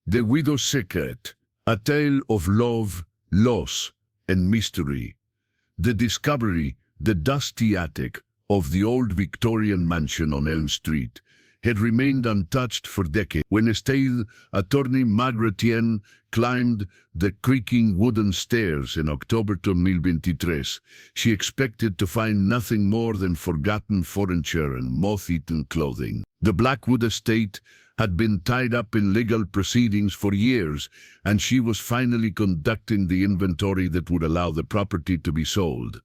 The Widow's Secret, a tale of love, loss, and mystery. The discovery, the dusty attic of the old Victorian mansion on Elm Street had remained untouched for decades. When estate attorney Margaret Yen climbed the creaking wooden stairs in October 2023, she expected to find nothing more than forgotten furniture and moth-eaten clothing. The Blackwood estate had been tied up in legal proceedings for years, and she was finally conducting the inventory that would allow the property to be sold.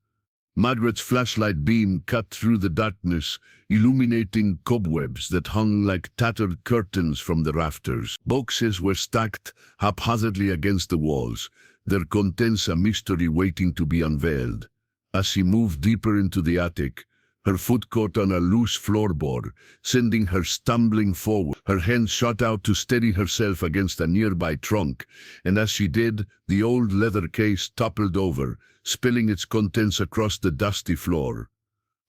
Margaret's flashlight beam cut through the darkness, illuminating cobwebs that hung like tattered curtains from the rafters. Boxes were stacked haphazardly against the walls, their contents a mystery waiting to be unveiled. As she moved deeper into the attic, her foot caught on a loose floorboard, sending her stumbling forward. Her hand shot out to steady herself against a nearby trunk, and as she did, the old leather case toppled over, spilling its contents across the dusty floor.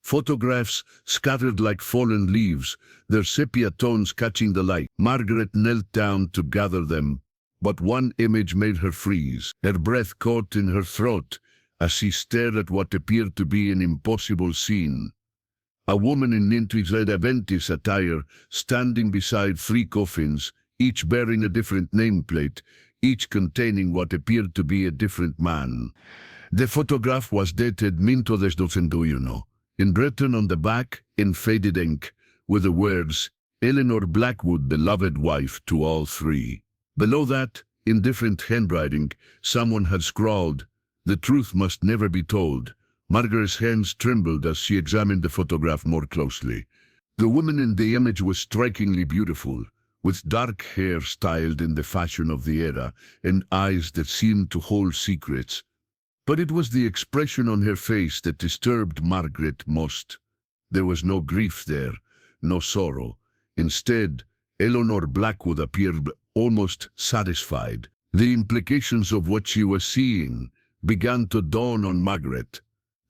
Photographs scattered like fallen leaves, their sepia tones catching the light. Margaret knelt down to gather them, but one image made her freeze. Her breath caught in her throat as she stared at what appeared to be an impossible scene. A woman in red Aventis attire, standing beside three coffins, each bearing a different nameplate, each containing what appeared to be a different man. The photograph was dated Minto des 201, in written on the back in faded ink, with the words, Eleanor Blackwood, beloved wife to all three. Below that, in different handwriting, someone had scrawled, the truth must never be told. Margaret's hands trembled as she examined the photograph more closely. The woman in the image was strikingly beautiful, with dark hair styled in the fashion of the era and eyes that seemed to hold secrets. But it was the expression on her face that disturbed Margaret most. There was no grief there, no sorrow. Instead, Eleanor Blackwood appeared almost satisfied. The implications of what she was seeing began to dawn on Margaret.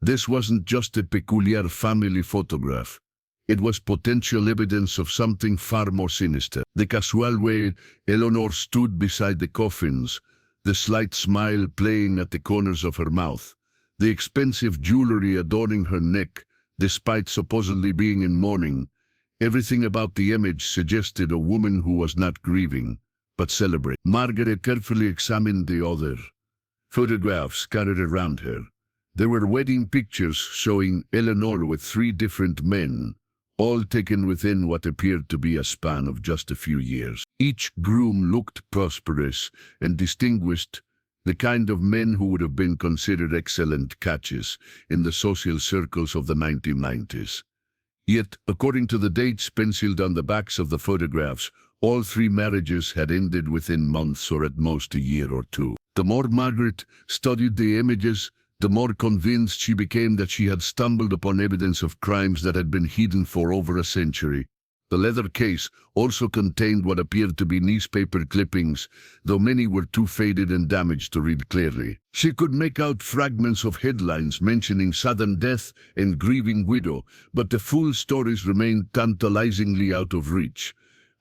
This wasn't just a peculiar family photograph. It was potential evidence of something far more sinister. The casual way Eleanor stood beside the coffins, the slight smile playing at the corners of her mouth, the expensive jewelry adorning her neck, despite supposedly being in mourning, everything about the image suggested a woman who was not grieving, but celebrating. Margaret carefully examined the other photographs scattered around her. There were wedding pictures showing Eleanor with three different men, all taken within what appeared to be a span of just a few years. Each groom looked prosperous and distinguished, the kind of men who would have been considered excellent catches in the social circles of the 1990s. Yet, according to the dates penciled on the backs of the photographs, all three marriages had ended within months or at most a year or two. The more Margaret studied the images, the more convinced she became that she had stumbled upon evidence of crimes that had been hidden for over a century. The leather case also contained what appeared to be newspaper clippings, though many were too faded and damaged to read clearly. She could make out fragments of headlines mentioning sudden death and grieving widow, but the full stories remained tantalizingly out of reach.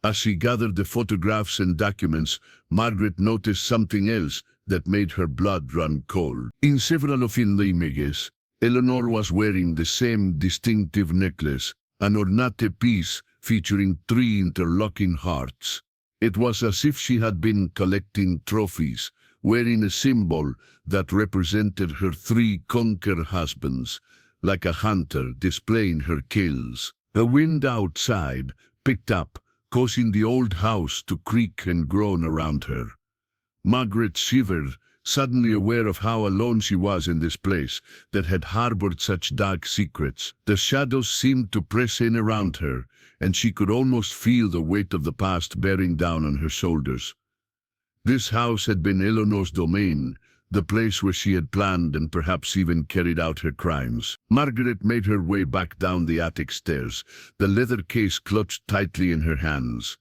As she gathered the photographs and documents, Margaret noticed something else that made her blood run cold. In several of the images, Eleanor was wearing the same distinctive necklace, an ornate piece featuring three interlocking hearts. It was as if she had been collecting trophies, wearing a symbol that represented her three conquered husbands, like a hunter displaying her kills. The wind outside picked up, causing the old house to creak and groan around her. Margaret shivered, suddenly aware of how alone she was in this place that had harbored such dark secrets. The shadows seemed to press in around her, and she could almost feel the weight of the past bearing down on her shoulders. This house had been Eleanor's domain, the place where she had planned and perhaps even carried out her crimes. Margaret made her way back down the attic stairs, the leather case clutched tightly in her hands.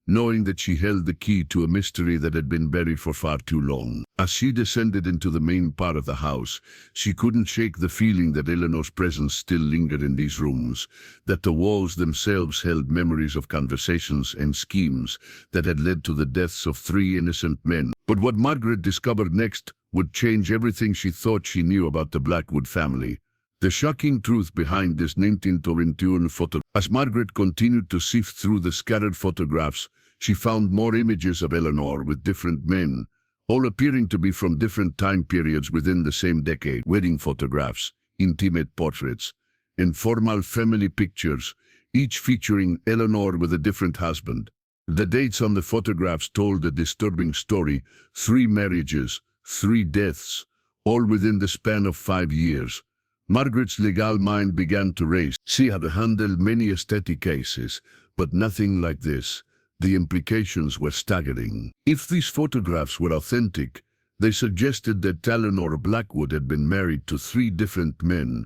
knowing that she held the key to a mystery that had been buried for far too long. As she descended into the main part of the house, she couldn't shake the feeling that Eleanor's presence still lingered in these rooms, that the walls themselves held memories of conversations and schemes that had led to the deaths of 3 innocent men. But what Margaret discovered next would change everything she thought she knew about the Blackwood family. The shocking truth behind this 1921 photo. As Margaret continued to sift through the scattered photographs, she found more images of Eleanor with different men, all appearing to be from different time periods within the same decade. Wedding photographs, intimate portraits, and formal family pictures, each featuring Eleanor with a different husband. The dates on the photographs told a disturbing story: 3 marriages, 3 deaths, all within the span of 5 years. Margaret's legal mind began to race. She had handled many aesthetic cases, but nothing like this. The implications were staggering. If these photographs were authentic, they suggested that Eleanor Blackwood had been married to 3 different men,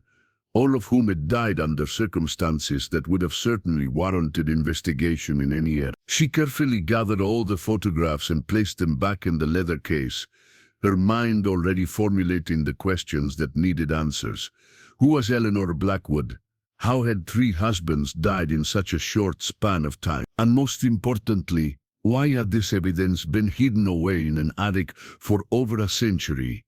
all of whom had died under circumstances that would have certainly warranted investigation in any era. She carefully gathered all the photographs and placed them back in the leather case, her mind already formulating the questions that needed answers. Who was Eleanor Blackwood? How had 3 husbands died in such a short span of time? And most importantly, why had this evidence been hidden away in an attic for over a century?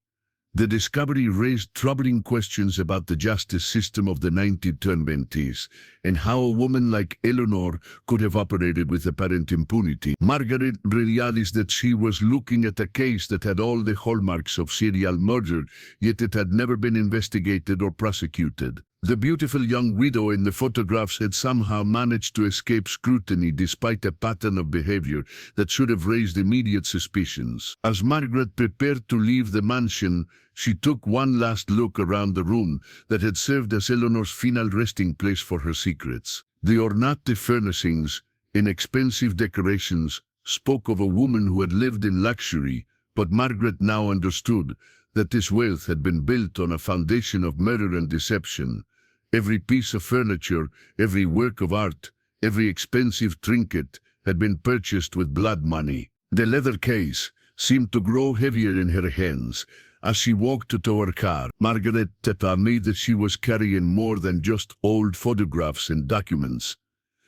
The discovery raised troubling questions about the justice system of the 1920s and how a woman like Eleanor could have operated with apparent impunity. Margaret realized that she was looking at a case that had all the hallmarks of serial murder, yet it had never been investigated or prosecuted. The beautiful young widow in the photographs had somehow managed to escape scrutiny despite a pattern of behavior that should have raised immediate suspicions. As Margaret prepared to leave the mansion, she took one last look around the room that had served as Eleanor's final resting place for her secrets. The ornate furnishings, inexpensive decorations, spoke of a woman who had lived in luxury, but Margaret now understood that this wealth had been built on a foundation of murder and deception. Every piece of furniture, every work of art, every expensive trinket had been purchased with blood money. The leather case seemed to grow heavier in her hands as she walked to her car. Margaret amazed that she was carrying more than just old photographs and documents.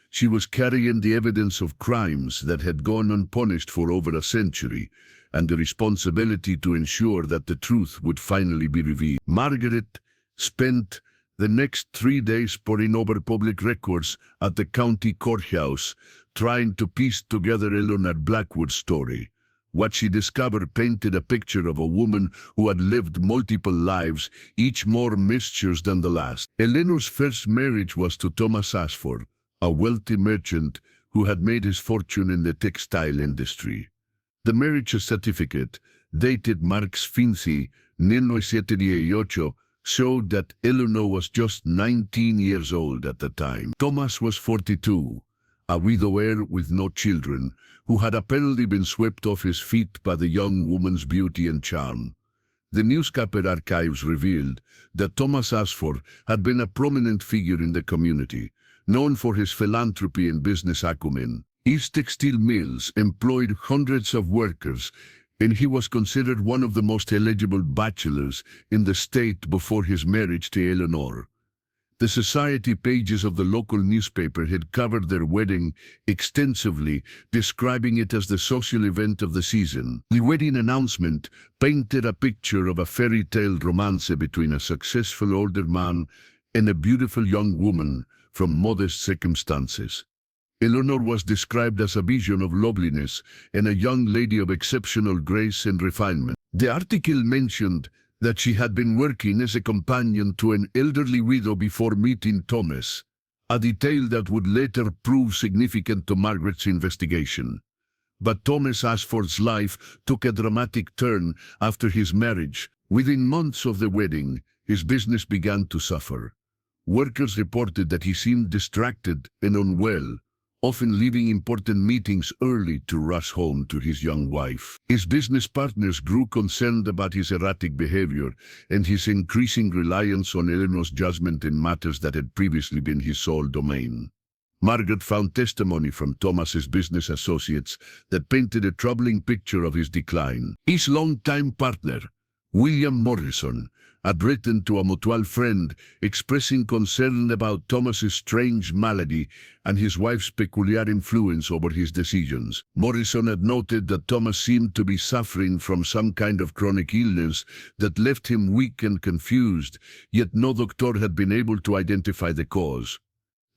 She was carrying the evidence of crimes that had gone unpunished for over a century, and the responsibility to ensure that the truth would finally be revealed. Margaret spent the next 3 days poring over public records at the county courthouse, trying to piece together Eleanor Blackwood's story. What she discovered painted a picture of a woman who had lived multiple lives, each more mischievous than the last. Eleanor's first marriage was to Thomas Ashford, a wealthy merchant who had made his fortune in the textile industry. The marriage certificate, dated March 5, 1978, showed that Eleanor was just 19 years old at the time. Thomas was 42, a widower with no children, who had apparently been swept off his feet by the young woman's beauty and charm. The newspaper archives revealed that Thomas Ashford had been a prominent figure in the community, known for his philanthropy and business acumen. His textile mills employed hundreds of workers, and he was considered one of the most eligible bachelors in the state before his marriage to Eleanor. The society pages of the local newspaper had covered their wedding extensively, describing it as the social event of the season. The wedding announcement painted a picture of a fairy tale romance between a successful older man and a beautiful young woman from modest circumstances. Eleanor was described as a vision of loveliness and a young lady of exceptional grace and refinement. The article mentioned that she had been working as a companion to an elderly widow before meeting Thomas, a detail that would later prove significant to Margaret's investigation. But Thomas Ashford's life took a dramatic turn after his marriage. Within months of the wedding, his business began to suffer. Workers reported that he seemed distracted and unwell, often leaving important meetings early to rush home to his young wife. His business partners grew concerned about his erratic behavior and his increasing reliance on Eleanor's judgment in matters that had previously been his sole domain. Margaret found testimony from Thomas's business associates that painted a troubling picture of his decline. His longtime partner, William Morrison, had written to a mutual friend expressing concern about Thomas's strange malady and his wife's peculiar influence over his decisions. Morrison had noted that Thomas seemed to be suffering from some kind of chronic illness that left him weak and confused, yet no doctor had been able to identify the cause.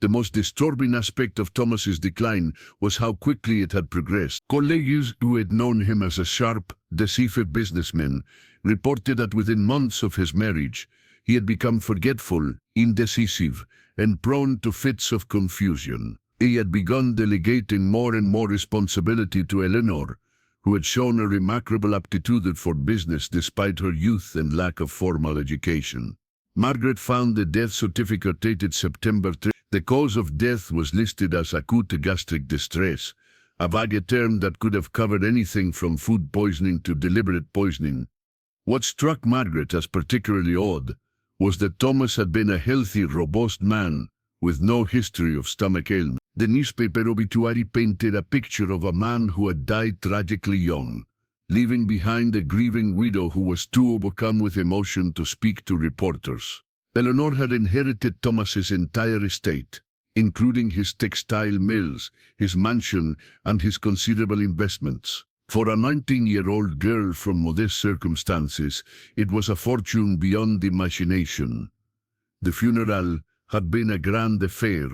The most disturbing aspect of Thomas's decline was how quickly it had progressed. Colleagues who had known him as a sharp, decisive businessman reported that within months of his marriage, he had become forgetful, indecisive, and prone to fits of confusion. He had begun delegating more and more responsibility to Eleanor, who had shown a remarkable aptitude for business despite her youth and lack of formal education. Margaret found the death certificate dated September 3. The cause of death was listed as acute gastric distress, a vague term that could have covered anything from food poisoning to deliberate poisoning. What struck Margaret as particularly odd was that Thomas had been a healthy, robust man with no history of stomach ailment. The newspaper obituary painted a picture of a man who had died tragically young, leaving behind a grieving widow who was too overcome with emotion to speak to reporters. Eleanor had inherited Thomas's entire estate, including his textile mills, his mansion, and his considerable investments. For a 19-year-old girl from modest circumstances, it was a fortune beyond imagination. The funeral had been a grand affair,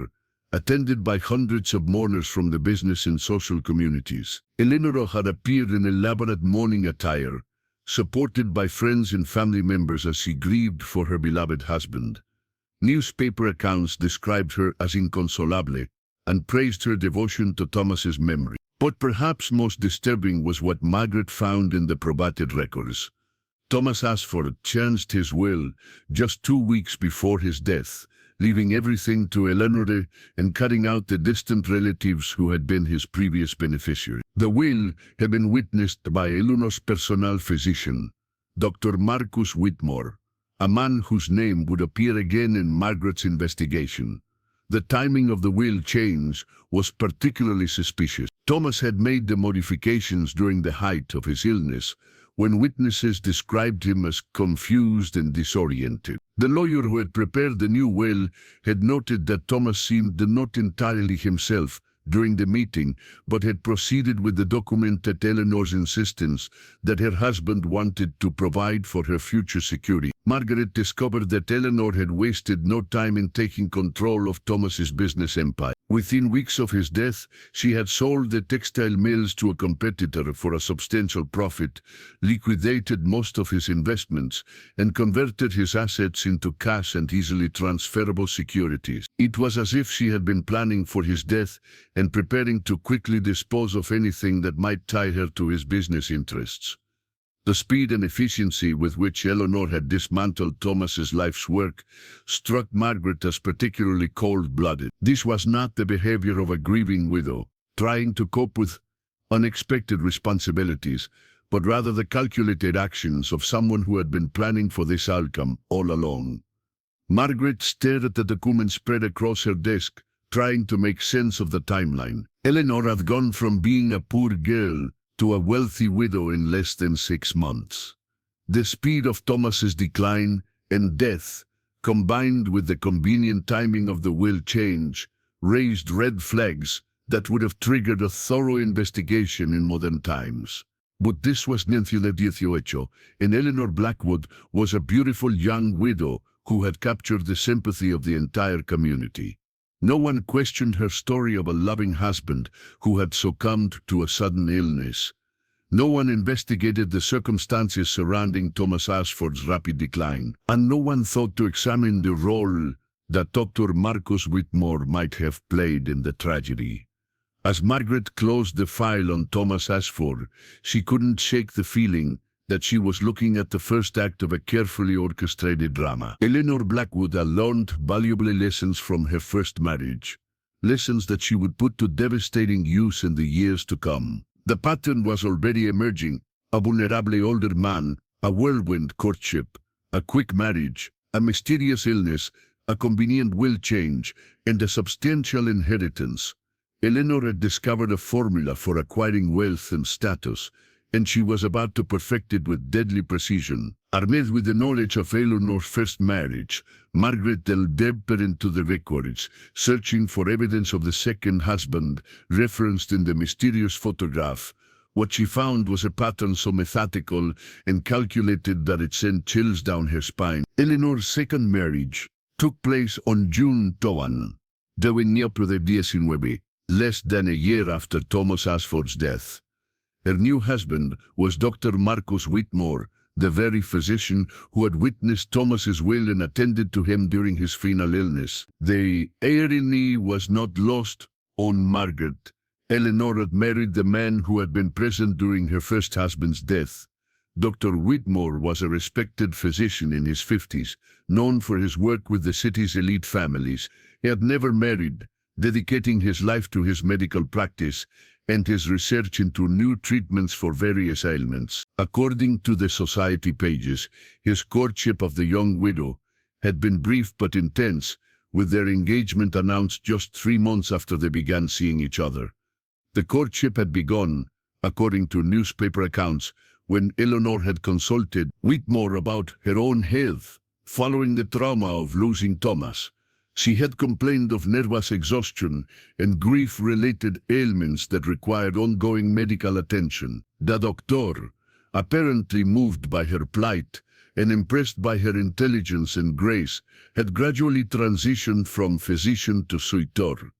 attended by hundreds of mourners from the business and social communities. Eleanor had appeared in elaborate mourning attire, supported by friends and family members as she grieved for her beloved husband. Newspaper accounts described her as inconsolable and praised her devotion to Thomas's memory. But perhaps most disturbing was what Margaret found in the probated records. Thomas Ashford changed his will just 2 weeks before his death, leaving everything to Eleanor and cutting out the distant relatives who had been his previous beneficiaries. The will had been witnessed by Eleanor's personal physician, Dr. Marcus Whitmore, a man whose name would appear again in Margaret's investigation. The timing of the will change was particularly suspicious. Thomas had made the modifications during the height of his illness, when witnesses described him as confused and disoriented. The lawyer who had prepared the new will had noted that Thomas seemed not entirely himself during the meeting, but had proceeded with the document at Eleanor's insistence that her husband wanted to provide for her future security. Margaret discovered that Eleanor had wasted no time in taking control of Thomas's business empire. Within weeks of his death, she had sold the textile mills to a competitor for a substantial profit, liquidated most of his investments, and converted his assets into cash and easily transferable securities. It was as if she had been planning for his death and preparing to quickly dispose of anything that might tie her to his business interests. The speed and efficiency with which Eleanor had dismantled Thomas's life's work struck Margaret as particularly cold-blooded. This was not the behavior of a grieving widow, trying to cope with unexpected responsibilities, but rather the calculated actions of someone who had been planning for this outcome all along. Margaret stared at the document spread across her desk, trying to make sense of the timeline. Eleanor had gone from being a poor girl to a wealthy widow in less than 6 months. The speed of Thomas's decline and death, combined with the convenient timing of the will change, raised red flags that would have triggered a thorough investigation in modern times. But this was Nancy 18, and Eleanor Blackwood was a beautiful young widow who had captured the sympathy of the entire community. No one questioned her story of a loving husband who had succumbed to a sudden illness. No one investigated the circumstances surrounding Thomas Ashford's rapid decline, and no one thought to examine the role that Dr. Marcus Whitmore might have played in the tragedy. As Margaret closed the file on Thomas Ashford, she couldn't shake the feeling that she was looking at the first act of a carefully orchestrated drama. Eleanor Blackwood had learned valuable lessons from her first marriage, lessons that she would put to devastating use in the years to come. The pattern was already emerging: a vulnerable older man, a whirlwind courtship, a quick marriage, a mysterious illness, a convenient will change, and a substantial inheritance. Eleanor had discovered a formula for acquiring wealth and status, and she was about to perfect it with deadly precision. Armed with the knowledge of Eleanor's first marriage, Margaret delved deeper into the records, searching for evidence of the second husband referenced in the mysterious photograph. What she found was a pattern so methodical and calculated that it sent chills down her spine. Eleanor's second marriage took place on June 2, 1919, less than a year after Thomas Ashford's death. Her new husband was Dr. Marcus Whitmore, the very physician who had witnessed Thomas's will and attended to him during his final illness. The irony was not lost on Margaret. Eleanor had married the man who had been present during her first husband's death. Dr. Whitmore was a respected physician in his 50s, known for his work with the city's elite families. He had never married, dedicating his life to his medical practice and his research into new treatments for various ailments. According to the society pages, his courtship of the young widow had been brief but intense, with their engagement announced just 3 months after they began seeing each other. The courtship had begun, according to newspaper accounts, when Eleanor had consulted Whitmore about her own health following the trauma of losing Thomas. She had complained of nervous exhaustion and grief-related ailments that required ongoing medical attention. The doctor, apparently moved by her plight and impressed by her intelligence and grace, had gradually transitioned from physician to suitor.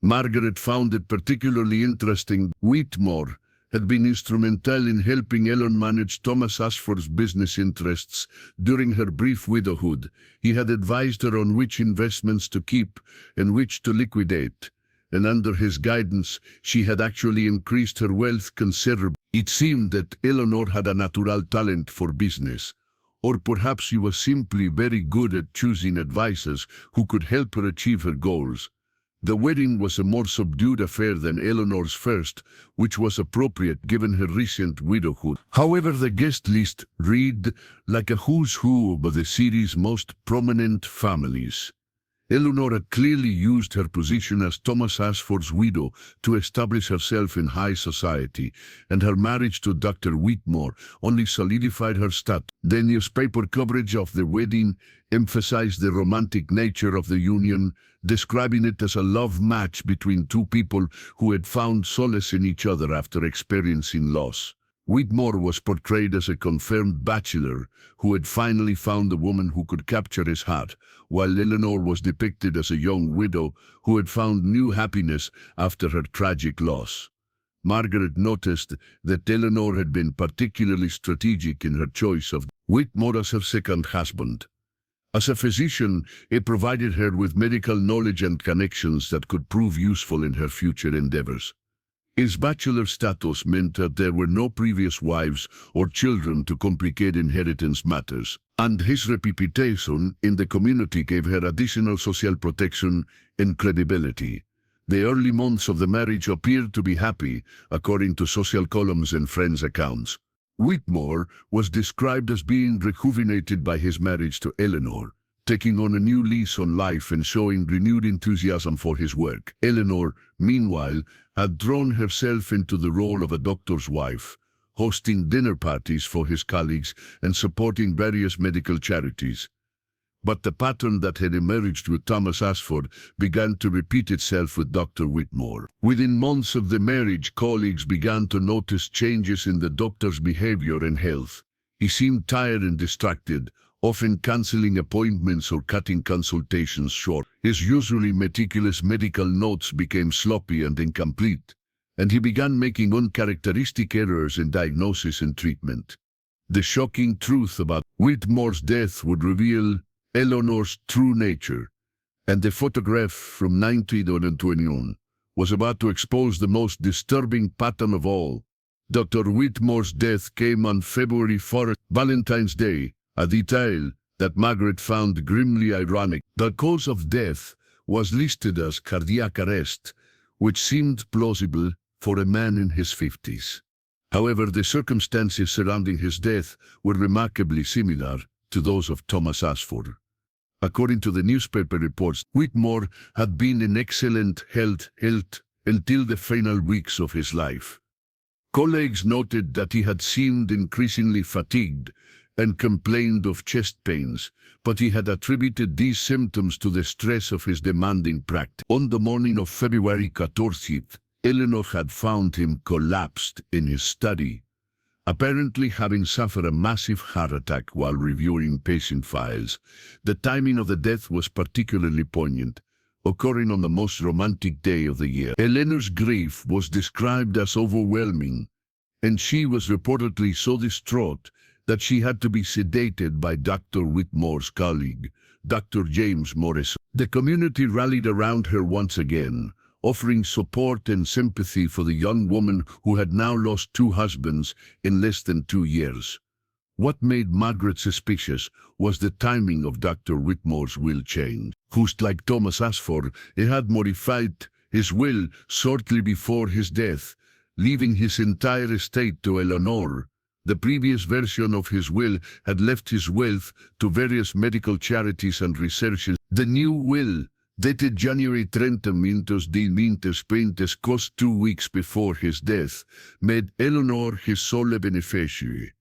Margaret found it particularly interesting. Whitmore had been instrumental in helping Ellen manage Thomas Ashford's business interests during her brief widowhood. He had advised her on which investments to keep and which to liquidate, and under his guidance she had actually increased her wealth considerably. It seemed that Eleanor had a natural talent for business, or perhaps she was simply very good at choosing advisors who could help her achieve her goals. The wedding was a more subdued affair than Eleanor's first, which was appropriate given her recent widowhood. However, the guest list read like a who's who of the series' most prominent families. Eleanor had clearly used her position as Thomas Ashford's widow to establish herself in high society, and her marriage to Dr. Whitmore only solidified her status. The newspaper coverage of the wedding emphasized the romantic nature of the union, describing it as a love match between two people who had found solace in each other after experiencing loss. Whitmore was portrayed as a confirmed bachelor who had finally found a woman who could capture his heart, while Eleanor was depicted as a young widow who had found new happiness after her tragic loss. Margaret noticed that Eleanor had been particularly strategic in her choice of Whitmore as her second husband. As a physician, it provided her with medical knowledge and connections that could prove useful in her future endeavors. His bachelor status meant that there were no previous wives or children to complicate inheritance matters, and his reputation in the community gave her additional social protection and credibility. The early months of the marriage appeared to be happy, according to social columns and friends' accounts. Whitmore was described as being rejuvenated by his marriage to Eleanor, taking on a new lease on life and showing renewed enthusiasm for his work. Eleanor, meanwhile, had thrown herself into the role of a doctor's wife, hosting dinner parties for his colleagues and supporting various medical charities. But the pattern that had emerged with Thomas Ashford began to repeat itself with Dr. Whitmore. Within months of the marriage, colleagues began to notice changes in the doctor's behavior and health. He seemed tired and distracted, often canceling appointments or cutting consultations short. His usually meticulous medical notes became sloppy and incomplete, and he began making uncharacteristic errors in diagnosis and treatment. The shocking truth about Whitmore's death would reveal Eleanor's true nature, and the photograph from 1921 was about to expose the most disturbing pattern of all. Dr. Whitmore's death came on February 4th, Valentine's Day, a detail that Margaret found grimly ironic. The cause of death was listed as cardiac arrest, which seemed plausible for a man in his 50s. However, the circumstances surrounding his death were remarkably similar to those of Thomas Ashford. According to the newspaper reports, Whitmore had been in excellent health until the final weeks of his life. Colleagues noted that he had seemed increasingly fatigued and complained of chest pains, but he had attributed these symptoms to the stress of his demanding practice. On the morning of February 14th, Eleanor had found him collapsed in his study, apparently having suffered a massive heart attack while reviewing patient files. The timing of the death was particularly poignant, occurring on the most romantic day of the year. Eleanor's grief was described as overwhelming, and she was reportedly so distraught that she had to be sedated by Dr. Whitmore's colleague, Dr. James Morrison. The community rallied around her once again, offering support and sympathy for the young woman who had now lost 2 husbands in less than 2 years. What made Margaret suspicious was the timing of Dr. Whitmore's will change. Just like Thomas Ashford, he had modified his will shortly before his death, leaving his entire estate to Eleanor. The previous version of his will had left his wealth to various medical charities and researches. The new will, dated January 30 cost 2 weeks before his death, made Eleanor his sole beneficiary.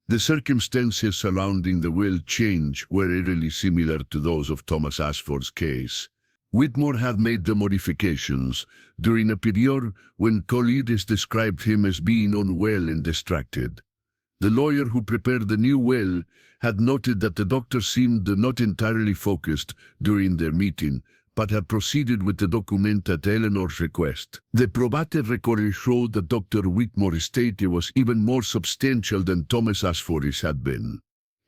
The circumstances surrounding the will change were eerily similar to those of Thomas Ashford's case. Whitmore had made the modifications during a period when colleagues described him as being unwell and distracted. The lawyer who prepared the new will had noted that the doctor seemed not entirely focused during their meeting, but had proceeded with the document at Eleanor's request. The probative record showed that Dr. Whitmore's estate was even more substantial than Thomas Ashford's had been.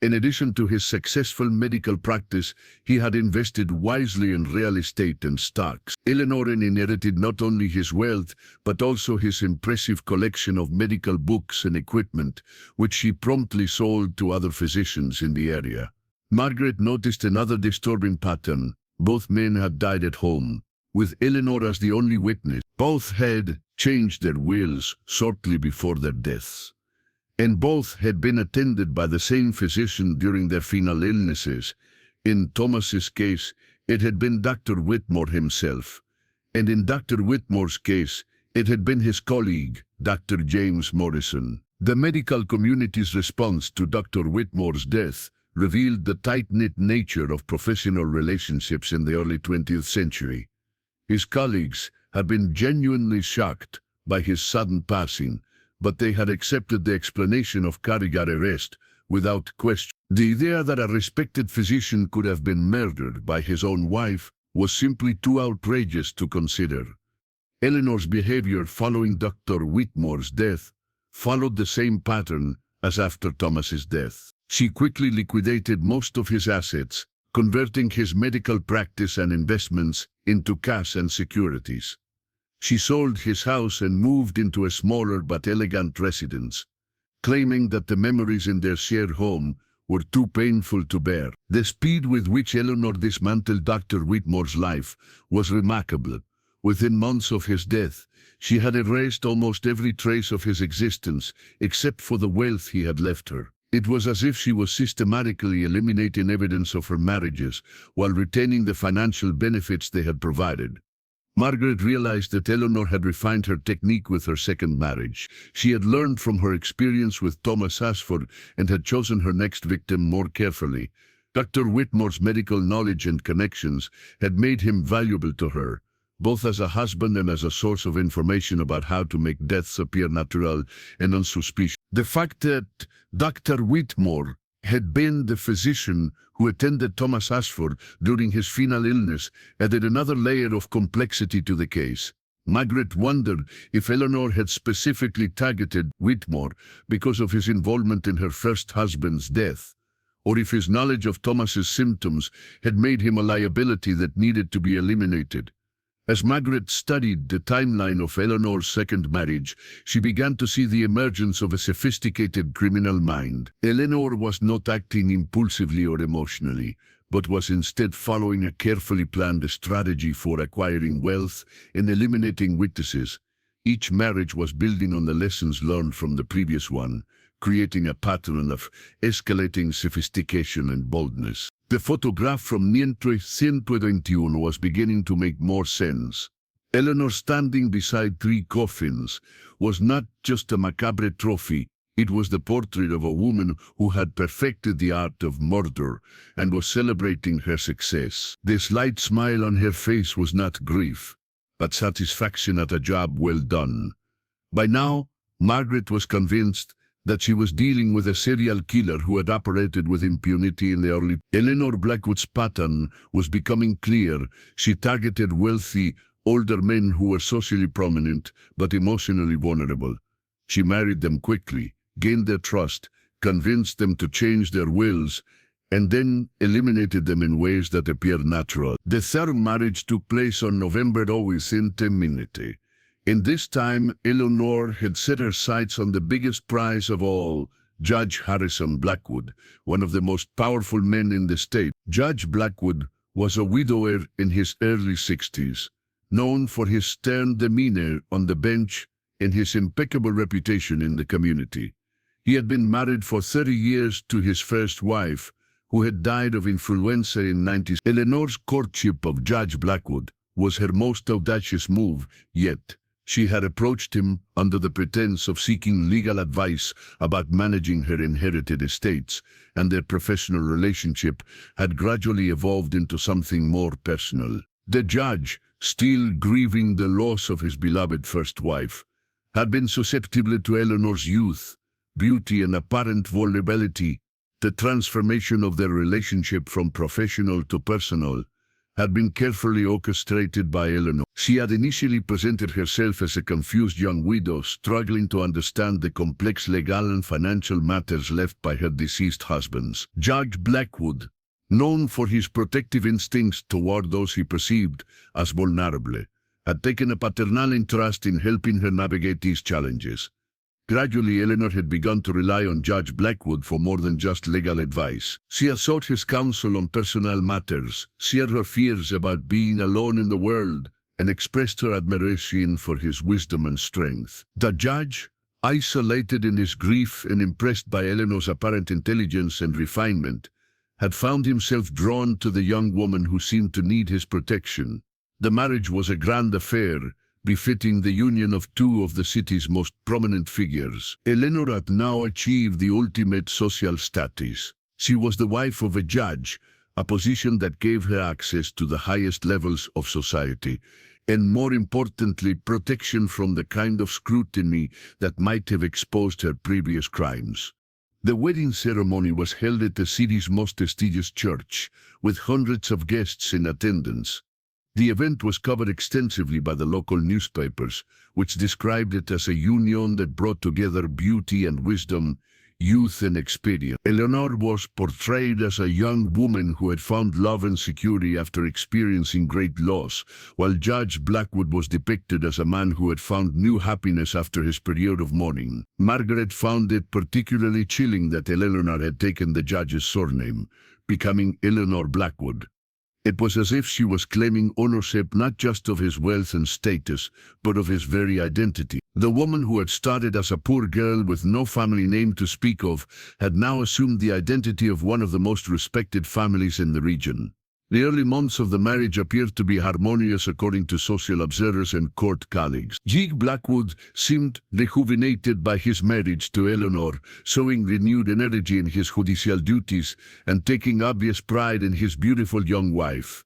In addition to his successful medical practice, he had invested wisely in real estate and stocks. Eleanor inherited not only his wealth, but also his impressive collection of medical books and equipment, which she promptly sold to other physicians in the area. Margaret noticed another disturbing pattern. Both men had died at home, with Eleanor as the only witness. Both had changed their wills shortly before their deaths, and both had been attended by the same physician during their final illnesses. In Thomas's case, it had been Dr. Whitmore himself, and in Dr. Whitmore's case, it had been his colleague, Dr. James Morrison. The medical community's response to Dr. Whitmore's death revealed the tight-knit nature of professional relationships in the early 20th century. His colleagues had been genuinely shocked by his sudden passing, but they had accepted the explanation of cardiac arrest without question. The idea that a respected physician could have been murdered by his own wife was simply too outrageous to consider. Eleanor's behavior following Dr. Whitmore's death followed the same pattern as after Thomas's death. She quickly liquidated most of his assets, converting his medical practice and investments into cash and securities. She sold his house and moved into a smaller but elegant residence, claiming that the memories in their shared home were too painful to bear. The speed with which Eleanor dismantled Dr. Whitmore's life was remarkable. Within months of his death, she had erased almost every trace of his existence, except for the wealth he had left her. It was as if she was systematically eliminating evidence of her marriages while retaining the financial benefits they had provided. Margaret realized that Eleanor had refined her technique with her second marriage. She had learned from her experience with Thomas Ashford and had chosen her next victim more carefully. Dr. Whitmore's medical knowledge and connections had made him valuable to her, both as a husband and as a source of information about how to make deaths appear natural and unsuspicious. The fact that Dr. Whitmore had been the physician who attended Thomas Ashford during his final illness added another layer of complexity to the case. Margaret wondered if Eleanor had specifically targeted Whitmore because of his involvement in her first husband's death, or if his knowledge of Thomas's symptoms had made him a liability that needed to be eliminated. As Margaret studied the timeline of Eleanor's second marriage, she began to see the emergence of a sophisticated criminal mind. Eleanor was not acting impulsively or emotionally, but was instead following a carefully planned strategy for acquiring wealth and eliminating witnesses. Each marriage was building on the lessons learned from the previous one, creating a pattern of escalating sophistication and boldness. The photograph from Niente 121 was beginning to make more sense. Eleanor standing beside 3 coffins was not just a macabre trophy, it was the portrait of a woman who had perfected the art of murder and was celebrating her success. The slight smile on her face was not grief, but satisfaction at a job well done. By now, Margaret was convinced that she was dealing with a serial killer who had operated with impunity in the early. Eleanor Blackwood's pattern was becoming clear. She targeted wealthy, older men who were socially prominent but emotionally vulnerable. She married them quickly, gained their trust, convinced them to change their wills, and then eliminated them in ways that appeared natural. The third marriage took place on November 20. In this time, Eleanor had set her sights on the biggest prize of all, Judge Harrison Blackwood, one of the most powerful men in the state. Judge Blackwood was a widower in his early 60s, known for his stern demeanor on the bench and his impeccable reputation in the community. He had been married for 30 years to his first wife, who had died of influenza in 90s. Eleanor's courtship of Judge Blackwood was her most audacious move yet. She had approached him under the pretense of seeking legal advice about managing her inherited estates, and their professional relationship had gradually evolved into something more personal. The judge, still grieving the loss of his beloved first wife, had been susceptible to Eleanor's youth, beauty, and apparent vulnerability. The transformation of their relationship from professional to personal had been carefully orchestrated by Eleanor. She had initially presented herself as a confused young widow struggling to understand the complex legal and financial matters left by her deceased husbands. Judge Blackwood, known for his protective instincts toward those he perceived as vulnerable, had taken a paternal interest in helping her navigate these challenges. Gradually, Eleanor had begun to rely on Judge Blackwood for more than just legal advice. She had sought his counsel on personal matters, shared her fears about being alone in the world, and expressed her admiration for his wisdom and strength. The judge, isolated in his grief and impressed by Eleanor's apparent intelligence and refinement, had found himself drawn to the young woman who seemed to need his protection. The marriage was a grand affair, befitting the union of 2 of the city's most prominent figures. Eleanor had now achieved the ultimate social status. She was the wife of a judge, a position that gave her access to the highest levels of society, and more importantly, protection from the kind of scrutiny that might have exposed her previous crimes. The wedding ceremony was held at the city's most prestigious church, with hundreds of guests in attendance. The event was covered extensively by the local newspapers, which described it as a union that brought together beauty and wisdom, youth and experience. Eleanor was portrayed as a young woman who had found love and security after experiencing great loss, while Judge Blackwood was depicted as a man who had found new happiness after his period of mourning. Margaret found it particularly chilling that Eleanor had taken the judge's surname, becoming Eleanor Blackwood. It was as if she was claiming ownership not just of his wealth and status, but of his very identity. The woman who had started as a poor girl with no family name to speak of had now assumed the identity of one of the most respected families in the region. The early months of the marriage appeared to be harmonious according to social observers and court colleagues. Judge Blackwood seemed rejuvenated by his marriage to Eleanor, showing renewed energy in his judicial duties and taking obvious pride in his beautiful young wife.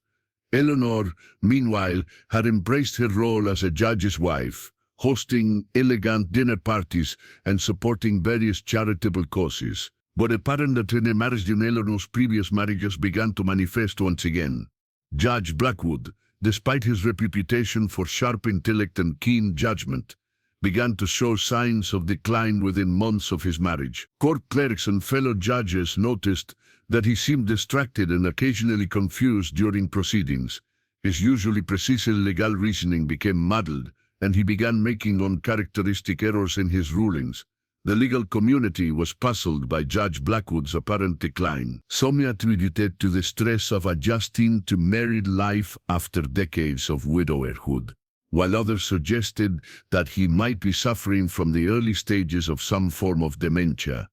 Eleanor, meanwhile, had embraced her role as a judge's wife, hosting elegant dinner parties and supporting various charitable causes. But a pattern that in marriage in Eleanor's previous marriages began to manifest once again. Judge Blackwood, despite his reputation for sharp intellect and keen judgment, began to show signs of decline within months of his marriage. Court clerks and fellow judges noticed that he seemed distracted and occasionally confused during proceedings. His usually precise legal reasoning became muddled, and he began making uncharacteristic errors in his rulings. The legal community was puzzled by Judge Blackwood's apparent decline. Some attributed it to the stress of adjusting to married life after decades of widowerhood, while others suggested that he might be suffering from the early stages of some form of dementia.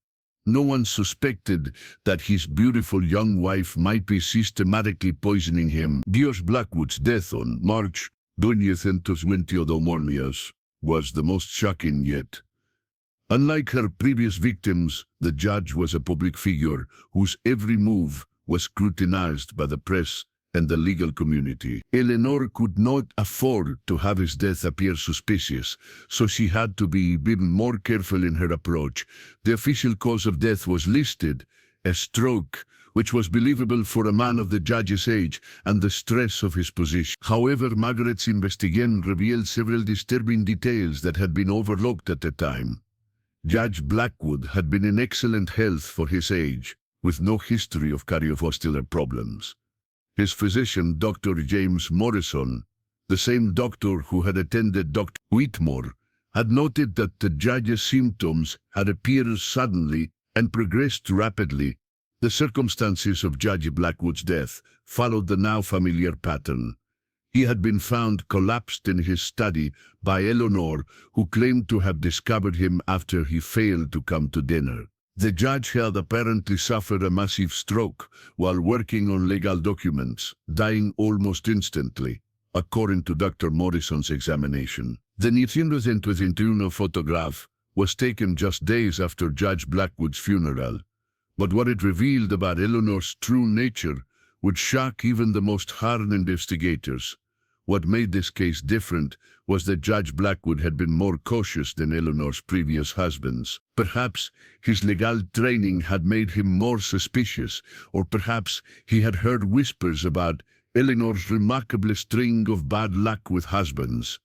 No one suspected that his beautiful young wife might be systematically poisoning him. Judge Blackwood's death on March 20th, 2022 was the most shocking yet. Unlike her previous victims, the judge was a public figure whose every move was scrutinized by the press and the legal community. Eleanor could not afford to have his death appear suspicious, so she had to be even more careful in her approach. The official cause of death was listed as stroke, which was believable for a man of the judge's age and the stress of his position. However, Margaret's investigation revealed several disturbing details that had been overlooked at the time. Judge Blackwood had been in excellent health for his age, with no history of cardiovascular problems. His physician, Dr. James Morrison, the same doctor who had attended Dr. Whitmore, had noted that the judge's symptoms had appeared suddenly and progressed rapidly. The circumstances of Judge Blackwood's death followed the now familiar pattern. He had been found collapsed in his study by Eleanor, who claimed to have discovered him after he failed to come to dinner. The judge had apparently suffered a massive stroke while working on legal documents, dying almost instantly, according to Dr. Morrison's examination. The 1921 photograph was taken just days after Judge Blackwood's funeral, but what it revealed about Eleanor's true nature would shock even the most hardened investigators. What made this case different was that Judge Blackwood had been more cautious than Eleanor's previous husbands. Perhaps his legal training had made him more suspicious, or perhaps he had heard whispers about Eleanor's remarkable string of bad luck with husbands.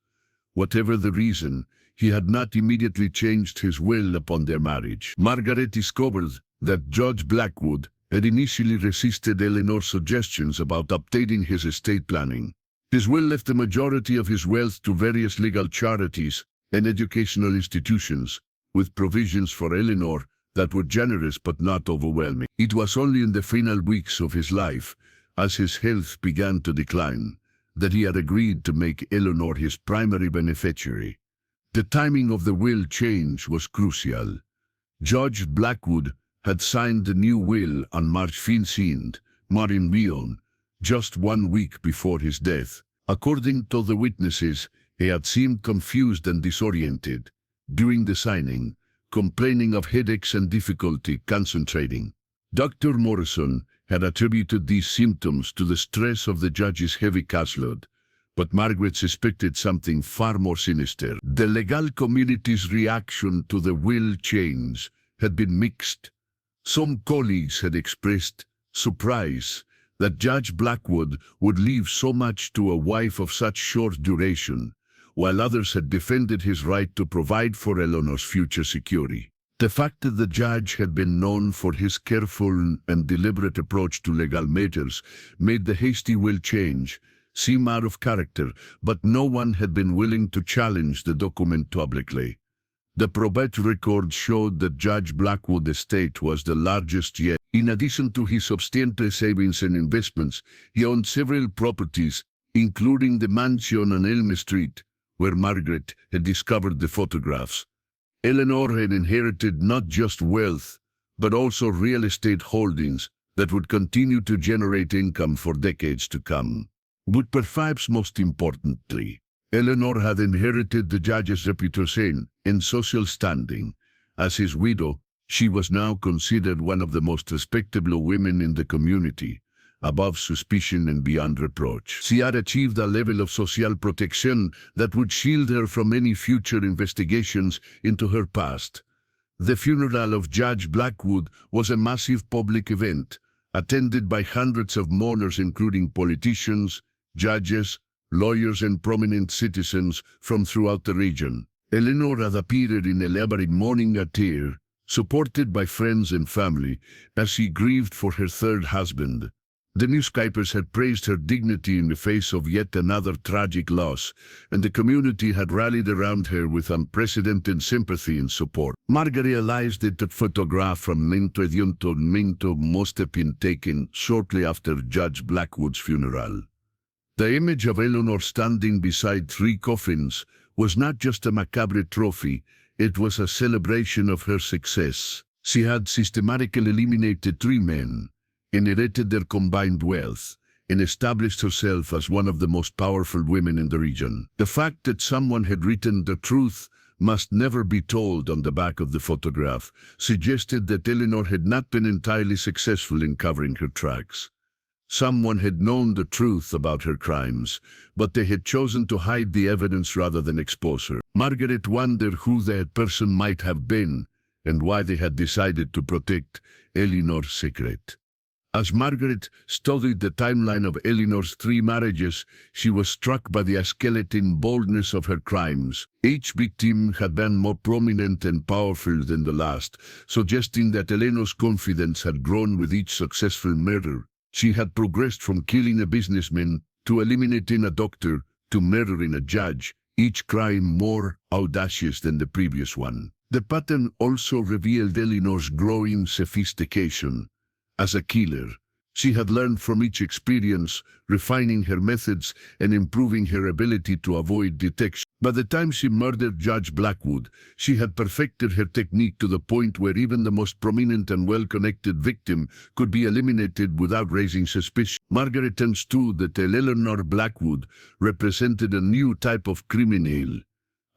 Whatever the reason, he had not immediately changed his will upon their marriage. Margaret discovered that Judge Blackwood had initially resisted Eleanor's suggestions about updating his estate planning. His will left the majority of his wealth to various legal charities and educational institutions, with provisions for Eleanor that were generous but not overwhelming. It was only in the final weeks of his life, as his health began to decline, that he had agreed to make Eleanor his primary beneficiary. The timing of the will change was crucial. Judge Blackwood had signed the new will on March 15th, Marin Leon, just 1 week before his death. According to the witnesses, he had seemed confused and disoriented during the signing, complaining of headaches and difficulty concentrating. Dr. Morrison had attributed these symptoms to the stress of the judge's heavy caseload, but Margaret suspected something far more sinister. The legal community's reaction to the will change had been mixed. Some colleagues had expressed surprise that Judge Blackwood would leave so much to a wife of such short duration, while others had defended his right to provide for Eleanor's future security. The fact that the judge had been known for his careful and deliberate approach to legal matters made the hasty will change seem out of character, but no one had been willing to challenge the document publicly. The probate record showed that Judge Blackwood's estate was the largest yet. In addition to his substantial savings and investments, he owned several properties, including the mansion on Elm Street, where Margaret had discovered the photographs. Eleanor had inherited not just wealth, but also real estate holdings that would continue to generate income for decades to come. But perhaps most importantly, Eleanor had inherited the judge's reputation and social standing. As his widow, she was now considered one of the most respectable women in the community, above suspicion and beyond reproach. She had achieved a level of social protection that would shield her from any future investigations into her past. The funeral of Judge Blackwood was a massive public event, attended by hundreds of mourners including politicians, judges, lawyers and prominent citizens from throughout the region. Eleanor had appeared in elaborate mourning attire, supported by friends and family, as she grieved for her third husband. The newspapers had praised her dignity in the face of yet another tragic loss, and the community had rallied around her with unprecedented sympathy and support. Margaret realized that the photograph from Minto must have been taken shortly after Judge Blackwood's funeral. The image of Eleanor standing beside 3 coffins was not just a macabre trophy, it was a celebration of her success. She had systematically eliminated 3 men, inherited their combined wealth, and established herself as one of the most powerful women in the region. The fact that someone had written "the truth must never be told" on the back of the photograph suggested that Eleanor had not been entirely successful in covering her tracks. Someone had known the truth about her crimes, but they had chosen to hide the evidence rather than expose her. Margaret wondered who that person might have been and why they had decided to protect Eleanor's secret. As Margaret studied the timeline of Eleanor's 3 marriages, she was struck by the skeleton boldness of her crimes. Each victim had been more prominent and powerful than the last, suggesting that Eleanor's confidence had grown with each successful murder. She had progressed from killing a businessman to eliminating a doctor to murdering a judge, each crime more audacious than the previous one. The pattern also revealed Eleanor's growing sophistication. As a killer, she had learned from each experience, refining her methods and improving her ability to avoid detection. By the time she murdered Judge Blackwood, she had perfected her technique to the point where even the most prominent and well-connected victim could be eliminated without raising suspicion. Margaret understood that Eleanor Blackwood represented a new type of criminal,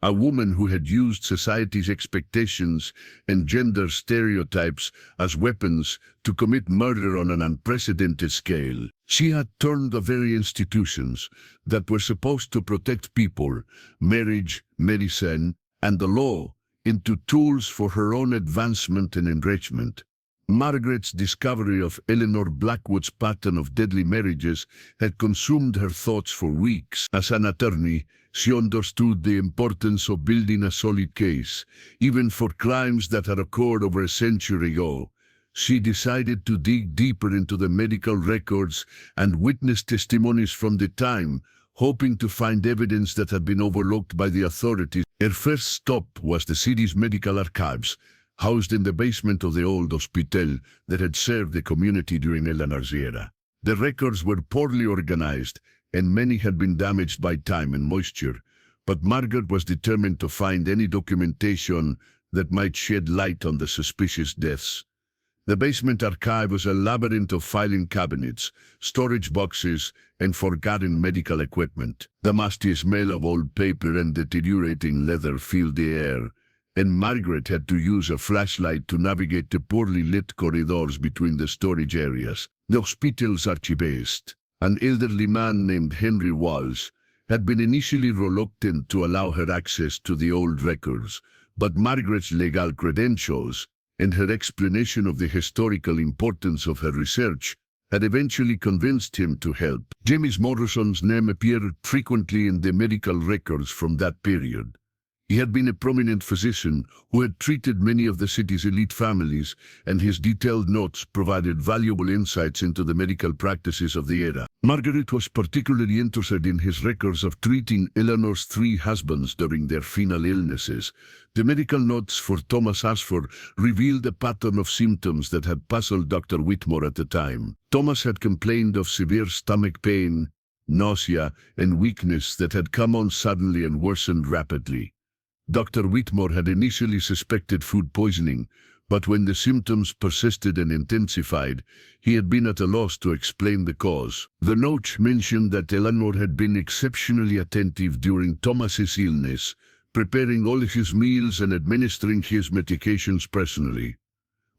a woman who had used society's expectations and gender stereotypes as weapons to commit murder on an unprecedented scale. She had turned the very institutions that were supposed to protect people, marriage, medicine, and the law, into tools for her own advancement and enrichment. Margaret's discovery of Eleanor Blackwood's pattern of deadly marriages had consumed her thoughts for weeks. As an attorney, she understood the importance of building a solid case, even for crimes that had occurred over a century ago. She decided to dig deeper into the medical records and witness testimonies from the time, hoping to find evidence that had been overlooked by the authorities. Her first stop was the city's medical archives, housed in the basement of the old hospital that had served the community during Eleanor's era. The records were poorly organized, and many had been damaged by time and moisture, but Margaret was determined to find any documentation that might shed light on the suspicious deaths. The basement archive was a labyrinth of filing cabinets, storage boxes, and forgotten medical equipment. The musty smell of old paper and deteriorating leather filled the air, and Margaret had to use a flashlight to navigate the poorly lit corridors between the storage areas. The hospital's archivist, an elderly man named Henry Walls, had been initially reluctant to allow her access to the old records, but Margaret's legal credentials and her explanation of the historical importance of her research had eventually convinced him to help. James Morrison's name appeared frequently in the medical records from that period. He had been a prominent physician who had treated many of the city's elite families, and his detailed notes provided valuable insights into the medical practices of the era. Margaret was particularly interested in his records of treating Eleanor's 3 husbands during their final illnesses. The medical notes for Thomas Ashford revealed a pattern of symptoms that had puzzled Dr. Whitmore at the time. Thomas had complained of severe stomach pain, nausea, and weakness that had come on suddenly and worsened rapidly. Dr. Whitmore had initially suspected food poisoning, but when the symptoms persisted and intensified, he had been at a loss to explain the cause. The note mentioned that Eleanor had been exceptionally attentive during Thomas's illness, preparing all his meals and administering his medications personally.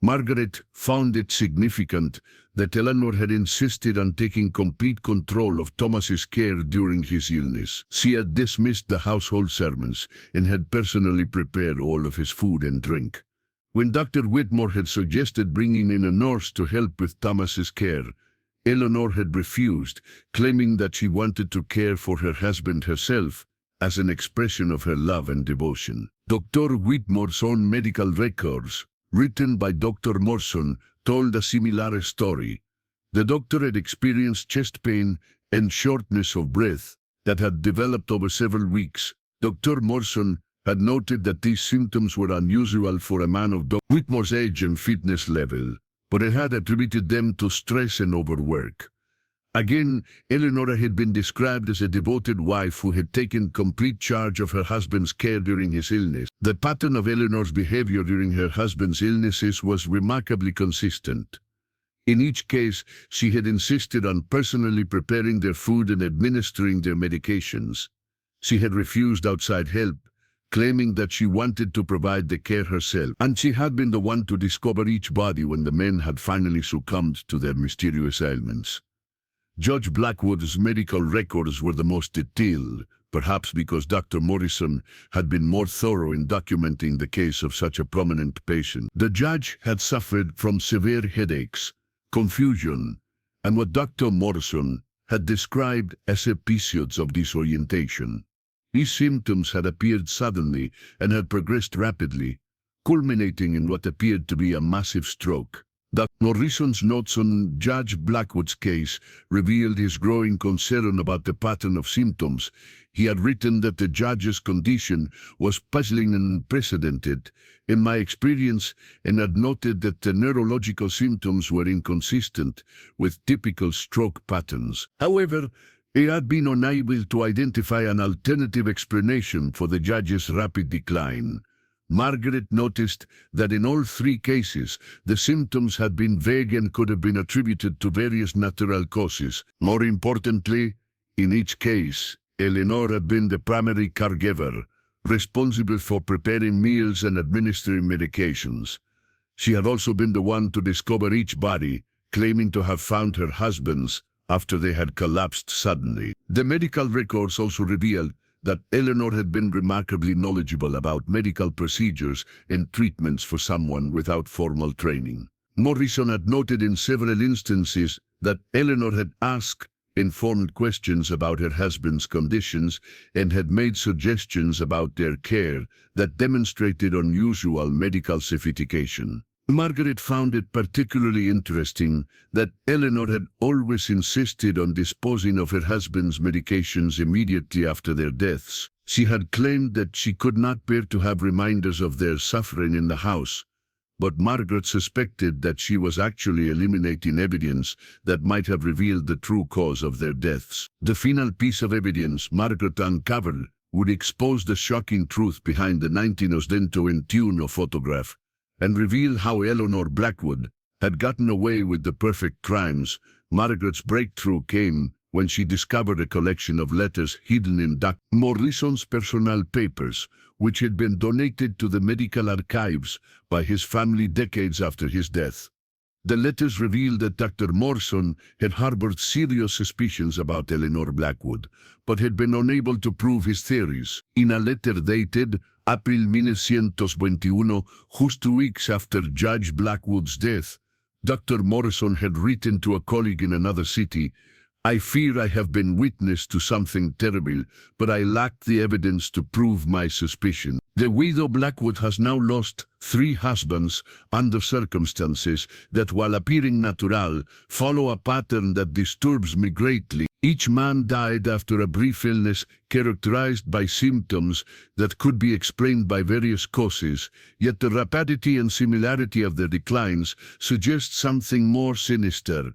Margaret found it significant that Eleanor had insisted on taking complete control of Thomas's care during his illness. She had dismissed the household servants and had personally prepared all of his food and drink. When Dr. Whitmore had suggested bringing in a nurse to help with Thomas's care, Eleanor had refused, claiming that she wanted to care for her husband herself as an expression of her love and devotion. Dr. Whitmore's own medical records, written by Dr. Morrison, told a similar story. The doctor had experienced chest pain and shortness of breath that had developed over several weeks. Dr. Morrison had noted that these symptoms were unusual for a man of Dr. Whitmore's age and fitness level, but he had attributed them to stress and overwork. Again, Eleanor had been described as a devoted wife who had taken complete charge of her husband's care during his illness. The pattern of Eleanor's behavior during her husband's illnesses was remarkably consistent. In each case, she had insisted on personally preparing their food and administering their medications. She had refused outside help, claiming that she wanted to provide the care herself, and she had been the one to discover each body when the men had finally succumbed to their mysterious ailments. Judge Blackwood's medical records were the most detailed, perhaps because Dr. Morrison had been more thorough in documenting the case of such a prominent patient. The judge had suffered from severe headaches, confusion, and what Dr. Morrison had described as episodes of disorientation. These symptoms had appeared suddenly and had progressed rapidly, culminating in what appeared to be a massive stroke. Dr. Morrison's notes on Judge Blackwood's case revealed his growing concern about the pattern of symptoms. He had written that the judge's condition was puzzling and unprecedented, in my experience, and had noted that the neurological symptoms were inconsistent with typical stroke patterns. However, he had been unable to identify an alternative explanation for the judge's rapid decline. Margaret noticed that in all three cases, the symptoms had been vague and could have been attributed to various natural causes. More importantly, in each case, Eleanor had been the primary caregiver, responsible for preparing meals and administering medications. She had also been the one to discover each body, claiming to have found her husband's after they had collapsed suddenly. The medical records also revealed that Eleanor had been remarkably knowledgeable about medical procedures and treatments for someone without formal training. Morrison had noted in several instances that Eleanor had asked informed questions about her husband's conditions and had made suggestions about their care that demonstrated unusual medical sophistication. Margaret found it particularly interesting that Eleanor had always insisted on disposing of her husband's medications immediately after their deaths. She had claimed that she could not bear to have reminders of their suffering in the house, but Margaret suspected that she was actually eliminating evidence that might have revealed the true cause of their deaths. The final piece of evidence Margaret uncovered would expose the shocking truth behind the 1921 photograph and reveal how Eleanor Blackwood had gotten away with the perfect crimes. Margaret's breakthrough came when she discovered a collection of letters hidden in Dr. Morrison's personal papers, which had been donated to the medical archives by his family decades after his death. The letters revealed that Dr. Morrison had harbored serious suspicions about Eleanor Blackwood, but had been unable to prove his theories. In a letter dated April 1921, just 2 weeks after Judge Blackwood's death, Dr. Morrison had written to a colleague in another city, "I fear I have been witness to something terrible, but I lack the evidence to prove my suspicion. The widow Blackwood has now lost 3 husbands under circumstances that, while appearing natural, follow a pattern that disturbs me greatly. Each man died after a brief illness characterized by symptoms that could be explained by various causes, yet the rapidity and similarity of their declines suggest something more sinister."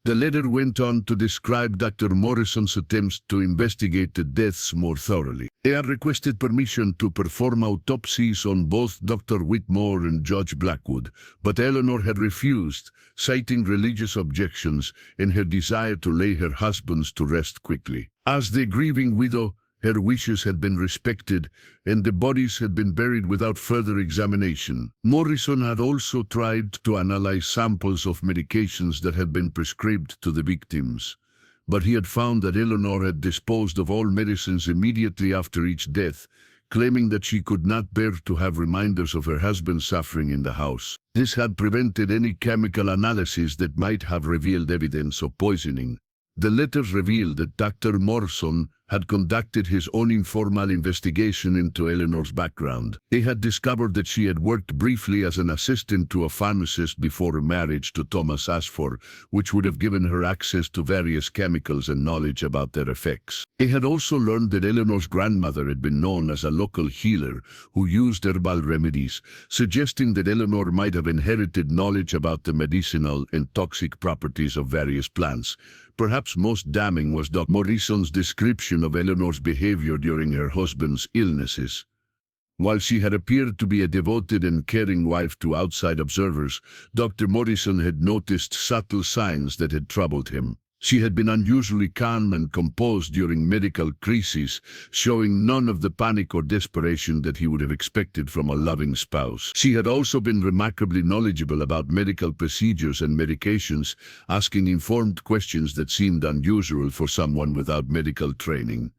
The letter went on to describe Dr. Morrison's attempts to investigate the deaths more thoroughly. He had requested permission to perform autopsies on both Dr. Whitmore and Judge Blackwood, but Eleanor had refused, citing religious objections and her desire to lay her husbands to rest quickly. As the grieving widow, her wishes had been respected, and the bodies had been buried without further examination. Morrison had also tried to analyze samples of medications that had been prescribed to the victims, but he had found that Eleanor had disposed of all medicines immediately after each death, claiming that she could not bear to have reminders of her husband's suffering in the house. This had prevented any chemical analysis that might have revealed evidence of poisoning. The letters revealed that Dr. Morrison had conducted his own informal investigation into Eleanor's background. He had discovered that she had worked briefly as an assistant to a pharmacist before her marriage to Thomas Ashford, which would have given her access to various chemicals and knowledge about their effects. He had also learned that Eleanor's grandmother had been known as a local healer who used herbal remedies, suggesting that Eleanor might have inherited knowledge about the medicinal and toxic properties of various plants. Perhaps most damning was Dr. Morrison's description of Eleanor's behavior during her husband's illnesses. While she had appeared to be a devoted and caring wife to outside observers, Dr. Morrison had noticed subtle signs that had troubled him. She had been unusually calm and composed during medical crises, showing none of the panic or desperation that he would have expected from a loving spouse. She had also been remarkably knowledgeable about medical procedures and medications, asking informed questions that seemed unusual for someone without medical training.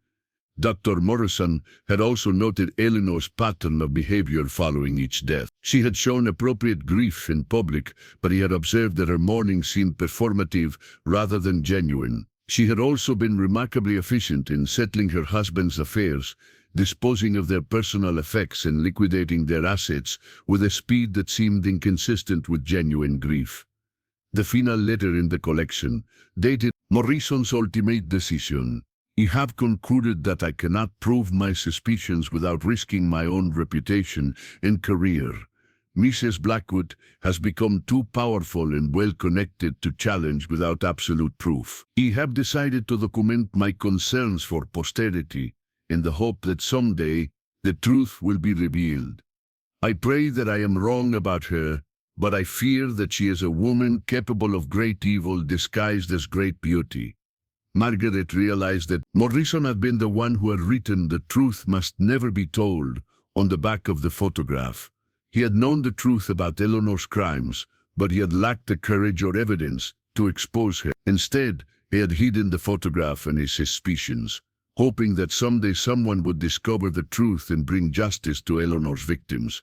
Dr. Morrison had also noted Eleanor's pattern of behavior following each death. She had shown appropriate grief in public, but he had observed that her mourning seemed performative rather than genuine. She had also been remarkably efficient in settling her husband's affairs, disposing of their personal effects and liquidating their assets with a speed that seemed inconsistent with genuine grief. The final letter in the collection, dated Morrison's ultimate decision. I have concluded that I cannot prove my suspicions without risking my own reputation and career. Mrs. Blackwood has become too powerful and well-connected to challenge without absolute proof. I have decided to document my concerns for posterity in the hope that someday the truth will be revealed. I pray that I am wrong about her, but I fear that she is a woman capable of great evil disguised as great beauty. Margaret realized that Morrison had been the one who had written "The truth must never be told" on the back of the photograph. He had known the truth about Eleanor's crimes, but he had lacked the courage or evidence to expose her. Instead, he had hidden the photograph and his suspicions, hoping that someday someone would discover the truth and bring justice to Eleanor's victims.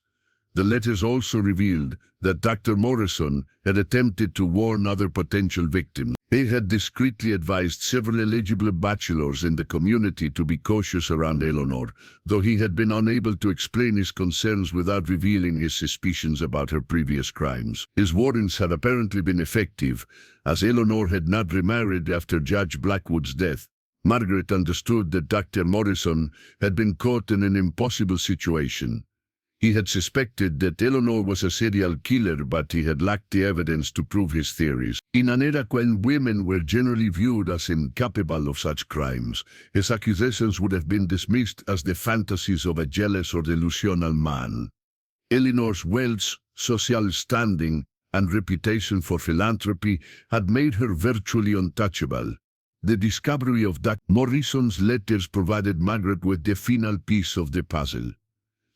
The letters also revealed that Dr. Morrison had attempted to warn other potential victims. He had discreetly advised several eligible bachelors in the community to be cautious around Eleanor, though he had been unable to explain his concerns without revealing his suspicions about her previous crimes. His warnings had apparently been effective, as Eleanor had not remarried after Judge Blackwood's death. Margaret understood that Dr. Morrison had been caught in an impossible situation. He had suspected that Eleanor was a serial killer, but he had lacked the evidence to prove his theories. In an era when women were generally viewed as incapable of such crimes, his accusations would have been dismissed as the fantasies of a jealous or delusional man. Eleanor's wealth, social standing, and reputation for philanthropy had made her virtually untouchable. The discovery of Dr. Morrison's letters provided Margaret with the final piece of the puzzle.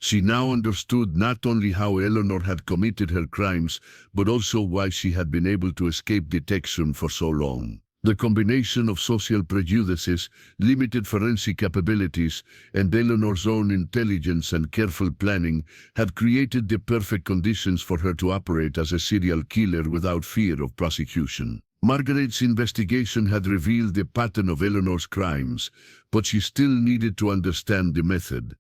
She now understood not only how Eleanor had committed her crimes, but also why she had been able to escape detection for so long. The combination of social prejudices, limited forensic capabilities, and Eleanor's own intelligence and careful planning had created the perfect conditions for her to operate as a serial killer without fear of prosecution. Margaret's investigation had revealed the pattern of Eleanor's crimes, but she still needed to understand the method.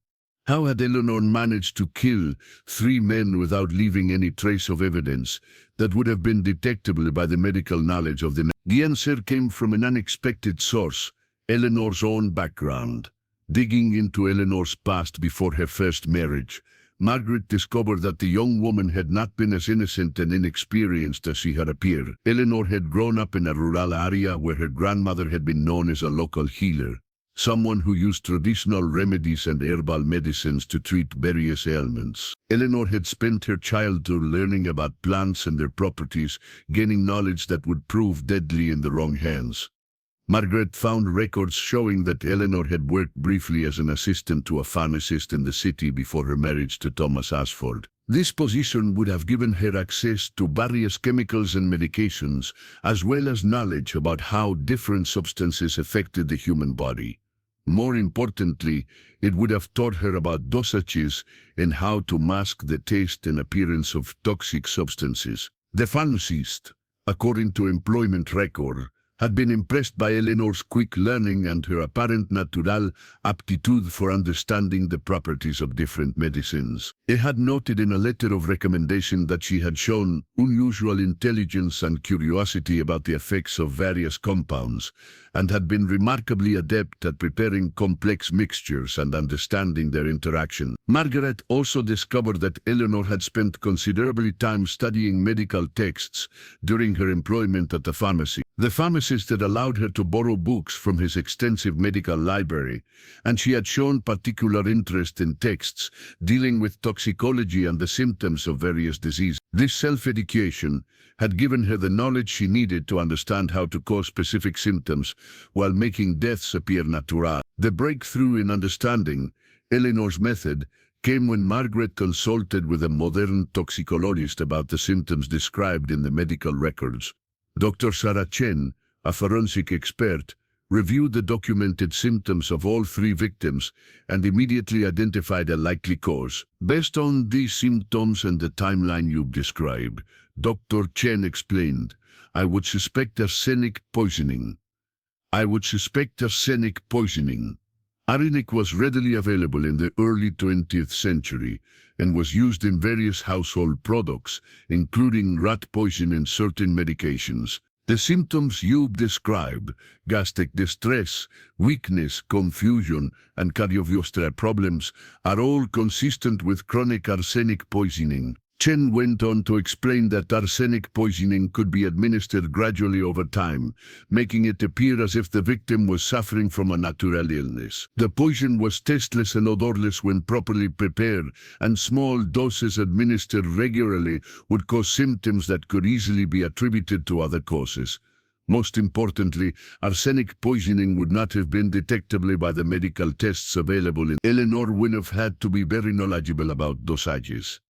How had Eleanor managed to kill 3 men without leaving any trace of evidence that would have been detectable by the medical knowledge of the man? The answer came from an unexpected source, Eleanor's own background. Digging into Eleanor's past before her first marriage, Margaret discovered that the young woman had not been as innocent and inexperienced as she had appeared. Eleanor had grown up in a rural area where her grandmother had been known as a local healer, someone who used traditional remedies and herbal medicines to treat various ailments. Eleanor had spent her childhood learning about plants and their properties, gaining knowledge that would prove deadly in the wrong hands. Margaret found records showing that Eleanor had worked briefly as an assistant to a pharmacist in the city before her marriage to Thomas Ashford. This position would have given her access to various chemicals and medications, as well as knowledge about how different substances affected the human body. More importantly, it would have taught her about dosages and how to mask the taste and appearance of toxic substances. The pharmacist, according to employment record, had been impressed by Eleanor's quick learning and her apparent natural aptitude for understanding the properties of different medicines. He had noted in a letter of recommendation that she had shown unusual intelligence and curiosity about the effects of various compounds, and had been remarkably adept at preparing complex mixtures and understanding their interaction. Margaret also discovered that Eleanor had spent considerable time studying medical texts during her employment at the pharmacy. The pharmacist had allowed her to borrow books from his extensive medical library, and she had shown particular interest in texts dealing with toxicology and the symptoms of various diseases. This self-education had given her the knowledge she needed to understand how to cause specific symptoms while making deaths appear natural. The breakthrough in understanding Eleanor's method came when Margaret consulted with a modern toxicologist about the symptoms described in the medical records. Dr. Sarah Chen, a forensic expert, reviewed the documented symptoms of all three victims and immediately identified a likely cause. Based on these symptoms and the timeline you've described, Dr. Chen explained, I would suspect arsenic poisoning. Arsenic was readily available in the early 20th century and was used in various household products, including rat poison and certain medications. The symptoms you've described, gastric distress, weakness, confusion, and cardiovascular problems, are all consistent with chronic arsenic poisoning. Chen went on to explain that arsenic poisoning could be administered gradually over time, making it appear as if the victim was suffering from a natural illness. The poison was tasteless and odorless when properly prepared, and small doses administered regularly would cause symptoms that could easily be attributed to other causes. Most importantly, arsenic poisoning would not have been detectable by the medical tests available. Eleanor would have had to be very knowledgeable about dosages.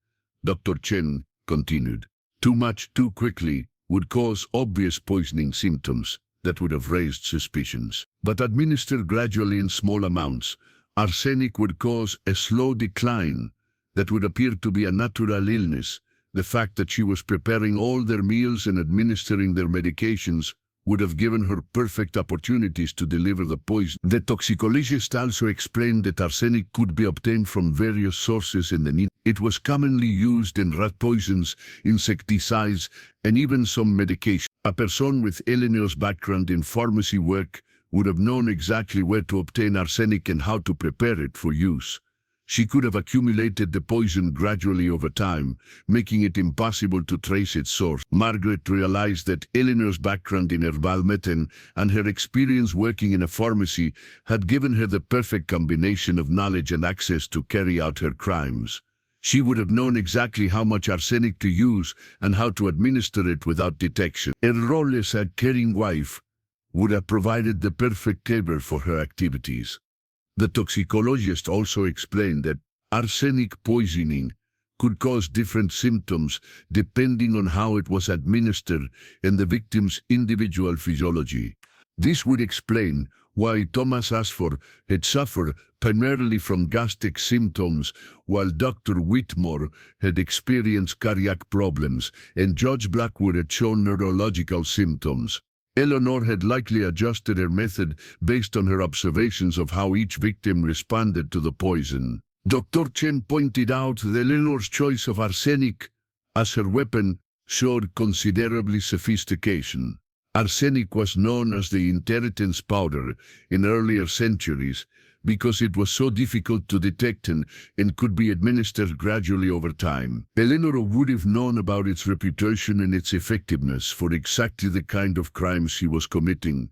Dr. Chen continued, too much too quickly would cause obvious poisoning symptoms that would have raised suspicions. But administered gradually in small amounts, arsenic would cause a slow decline that would appear to be a natural illness. The fact that she was preparing all their meals and administering their medications would have given her perfect opportunities to deliver the poison. The toxicologist also explained that arsenic could be obtained from various sources in the need. It was commonly used in rat poisons, insecticides, and even some medication. A person with Eleanor's background in pharmacy work would have known exactly where to obtain arsenic and how to prepare it for use. She could have accumulated the poison gradually over time, making it impossible to trace its source. Margaret realized that Eleanor's background in herbal medicine and her experience working in a pharmacy had given her the perfect combination of knowledge and access to carry out her crimes. She would have known exactly how much arsenic to use and how to administer it without detection. Her role as a caring wife would have provided the perfect cover for her activities. The toxicologist also explained that arsenic poisoning could cause different symptoms depending on how it was administered and the victim's individual physiology. This would explain why Thomas Ashford had suffered primarily from gastric symptoms, while Dr. Whitmore had experienced cardiac problems and Judge Blackwood had shown neurological symptoms. Eleanor had likely adjusted her method based on her observations of how each victim responded to the poison. Dr. Chen pointed out that Eleanor's choice of arsenic as her weapon showed considerable sophistication. Arsenic was known as the inheritance powder in earlier centuries because it was so difficult to detect and could be administered gradually over time. Eleanor would have known about its reputation and its effectiveness for exactly the kind of crimes she was committing.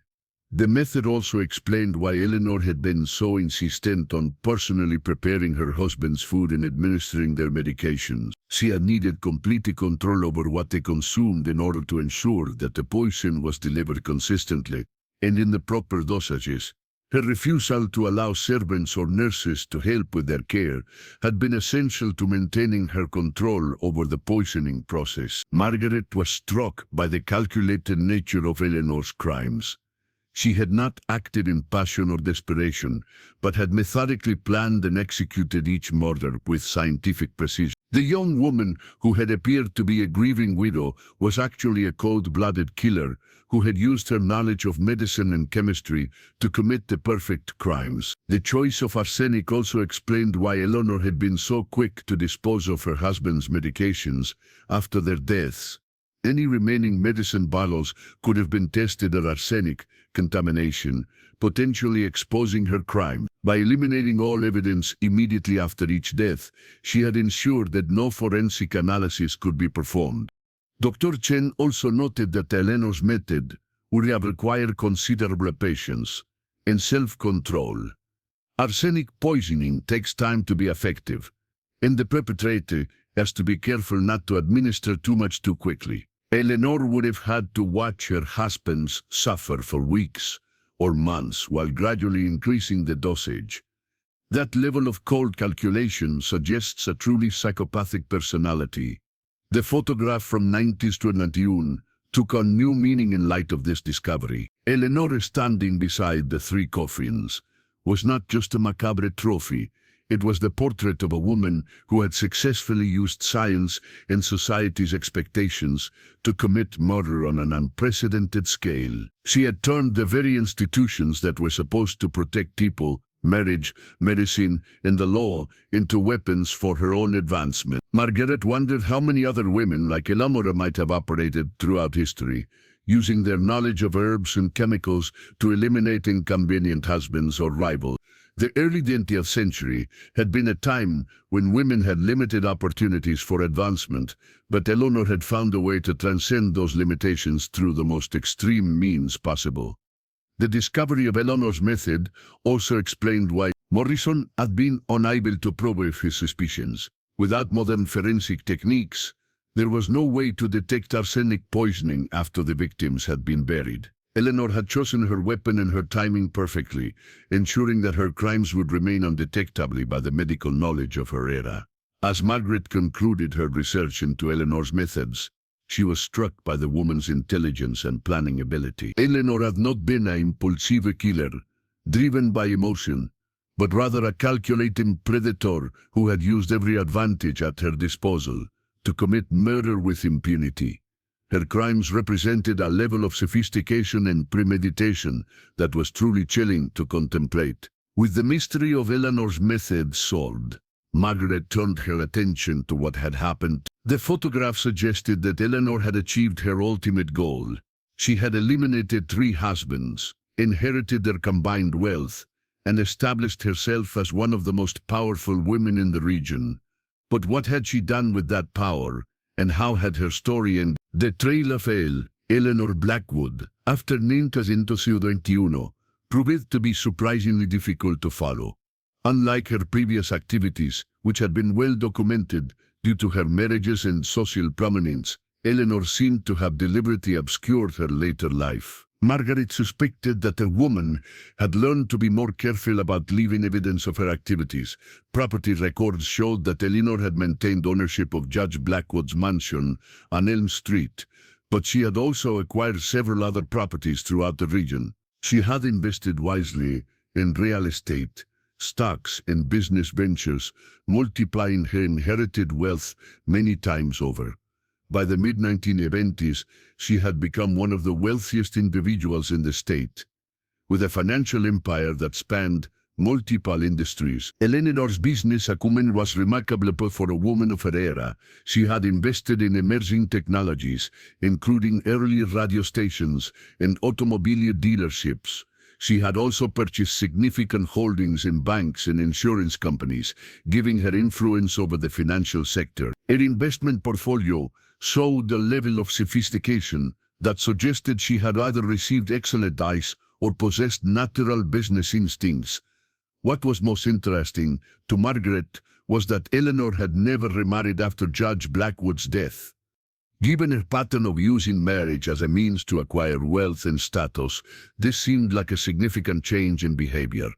The method also explained why Eleanor had been so insistent on personally preparing her husband's food and administering their medications. She had needed complete control over what they consumed in order to ensure that the poison was delivered consistently and in the proper dosages. Her refusal to allow servants or nurses to help with their care had been essential to maintaining her control over the poisoning process. Margaret was struck by the calculated nature of Eleanor's crimes. She had not acted in passion or desperation, but had methodically planned and executed each murder with scientific precision. The young woman, who had appeared to be a grieving widow, was actually a cold-blooded killer who had used her knowledge of medicine and chemistry to commit the perfect crimes. The choice of arsenic also explained why Eleanor had been so quick to dispose of her husband's medications after their deaths. Any remaining medicine bottles could have been tested at arsenic contamination, potentially exposing her crime. By eliminating all evidence immediately after each death, she had ensured that no forensic analysis could be performed. Dr. Chen also noted that Eleanor's method would have required considerable patience and self-control. Arsenic poisoning takes time to be effective, and the perpetrator has to be careful not to administer too much too quickly. Eleanor would have had to watch her husband suffer for weeks or months while gradually increasing the dosage. That level of cold calculation suggests a truly psychopathic personality. The photograph from 1921 took on new meaning in light of this discovery. Eleanor standing beside the three coffins was not just a macabre trophy. It was the portrait of a woman who had successfully used science and society's expectations to commit murder on an unprecedented scale. She had turned the very institutions that were supposed to protect people, marriage, medicine, and the law, into weapons for her own advancement. Margaret wondered how many other women like Eleanor might have operated throughout history, using their knowledge of herbs and chemicals to eliminate inconvenient husbands or rivals. The early 20th century had been a time when women had limited opportunities for advancement, but Eleanor had found a way to transcend those limitations through the most extreme means possible. The discovery of Eleanor's method also explained why Morrison had been unable to prove his suspicions. Without modern forensic techniques, there was no way to detect arsenic poisoning after the victims had been buried. Eleanor had chosen her weapon and her timing perfectly, ensuring that her crimes would remain undetectable by the medical knowledge of her era. As Margaret concluded her research into Eleanor's methods, she was struck by the woman's intelligence and planning ability. Eleanor had not been an impulsive killer, driven by emotion, but rather a calculating predator who had used every advantage at her disposal to commit murder with impunity. Her crimes represented a level of sophistication and premeditation that was truly chilling to contemplate. With the mystery of Eleanor's method solved, Margaret turned her attention to what had happened. The photograph suggested that Eleanor had achieved her ultimate goal. She had eliminated 3 husbands, inherited their combined wealth, and established herself as one of the most powerful women in the region. But what had she done with that power, and how had her story ended? The trail of Eleanor Blackwood, after 1921, proved to be surprisingly difficult to follow. Unlike her previous activities, which had been well documented due to her marriages and social prominence, Eleanor seemed to have deliberately obscured her later life. Margaret suspected that the woman had learned to be more careful about leaving evidence of her activities. Property records showed that Eleanor had maintained ownership of Judge Blackwood's mansion on Elm Street, but she had also acquired several other properties throughout the region. She had invested wisely in real estate, stocks, and business ventures, multiplying her inherited wealth many times over. By the mid-1970s, she had become one of the wealthiest individuals in the state, with a financial empire that spanned multiple industries. Eleanor's business acumen was remarkable for a woman of her era. She had invested in emerging technologies, including early radio stations and automobile dealerships. She had also purchased significant holdings in banks and insurance companies, giving her influence over the financial sector. Her investment portfolio showed a level of sophistication that suggested she had either received excellent advice or possessed natural business instincts. What was most interesting to Margaret was that Eleanor had never remarried after Judge Blackwood's death. Given her pattern of using marriage as a means to acquire wealth and status, this seemed like a significant change in behavior.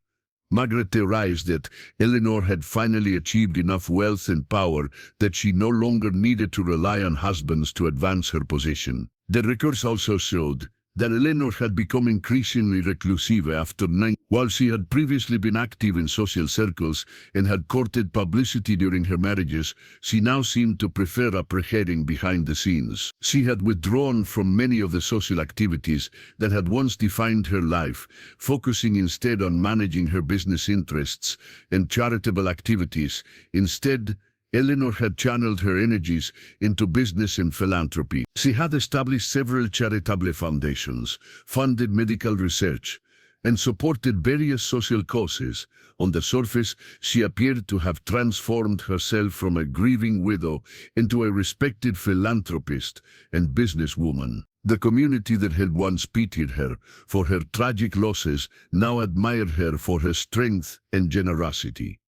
Margaret theorized that Eleanor had finally achieved enough wealth and power that she no longer needed to rely on husbands to advance her position. The records also showed that Eleanor had become increasingly reclusive after 9. While she had previously been active in social circles and had courted publicity during her marriages, she now seemed to prefer operating behind the scenes. She had withdrawn from many of the social activities that had once defined her life, focusing instead on managing her business interests and charitable activities. Instead, Eleanor had channeled her energies into business and philanthropy. She had established several charitable foundations, funded medical research, and supported various social causes. On the surface, she appeared to have transformed herself from a grieving widow into a respected philanthropist and businesswoman. The community that had once pitied her for her tragic losses now admired her for her strength and generosity.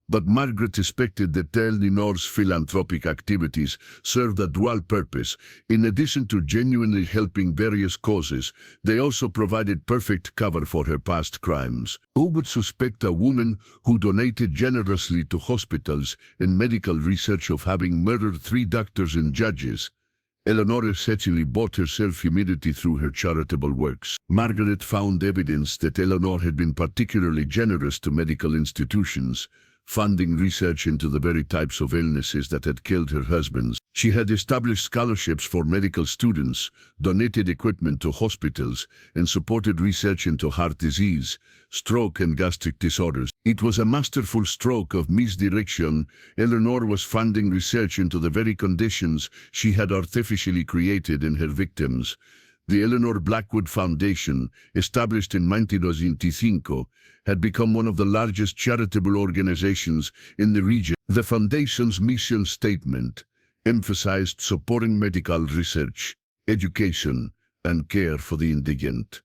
But Margaret suspected that Eleanor's philanthropic activities served a dual purpose. In addition to genuinely helping various causes, they also provided perfect cover for her past crimes. Who would suspect a woman who donated generously to hospitals and medical research of having murdered 3 doctors and judges? Eleanor essentially bought herself immunity through her charitable works. Margaret found evidence that Eleanor had been particularly generous to medical institutions, funding research into the very types of illnesses that had killed her husbands. She had established scholarships for medical students, donated equipment to hospitals, and supported research into heart disease, stroke, and gastric disorders. It was a masterful stroke of misdirection. Eleanor was funding research into the very conditions she had artificially created in her victims. The Eleanor Blackwood Foundation, established in 1995, had become one of the largest charitable organizations in the region. The foundation's mission statement emphasized supporting medical research, education, and care for the indigent.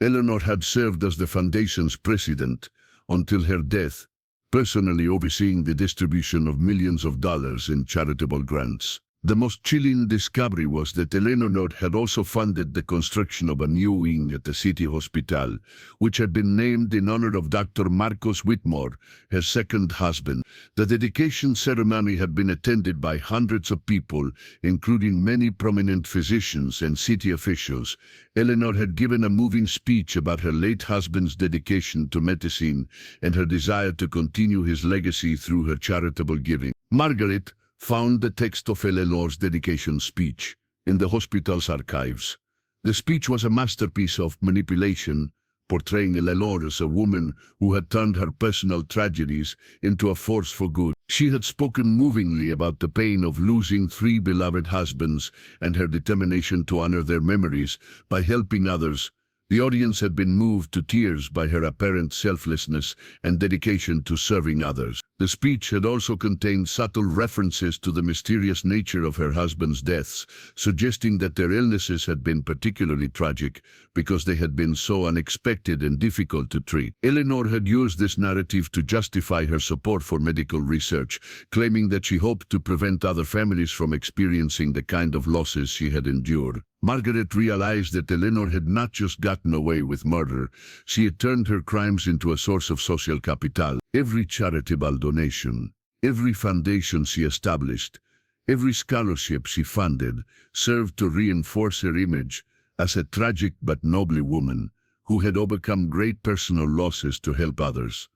Eleanor had served as the foundation's president until her death, personally overseeing the distribution of millions of dollars in charitable grants. The most chilling discovery was that Eleanor had also funded the construction of a new wing at the city hospital, which had been named in honor of Dr. Marcos Whitmore, her second husband. The dedication ceremony had been attended by hundreds of people, including many prominent physicians and city officials. Eleanor had given a moving speech about her late husband's dedication to medicine and her desire to continue his legacy through her charitable giving. Margaret found the text of Eleanor's dedication speech in the hospital's archives. The speech was a masterpiece of manipulation, portraying Eleanor as a woman who had turned her personal tragedies into a force for good. She had spoken movingly about the pain of losing 3 beloved husbands and her determination to honor their memories by helping others. The audience had been moved to tears by her apparent selflessness and dedication to serving others. The speech had also contained subtle references to the mysterious nature of her husband's deaths, suggesting that their illnesses had been particularly tragic because they had been so unexpected and difficult to treat. Eleanor had used this narrative to justify her support for medical research, claiming that she hoped to prevent other families from experiencing the kind of losses she had endured. Margaret realized that Eleanor had not just gotten away with murder, she had turned her crimes into a source of social capital. Every charitable donation, every foundation she established, every scholarship she funded served to reinforce her image as a tragic but noble woman who had overcome great personal losses to help others.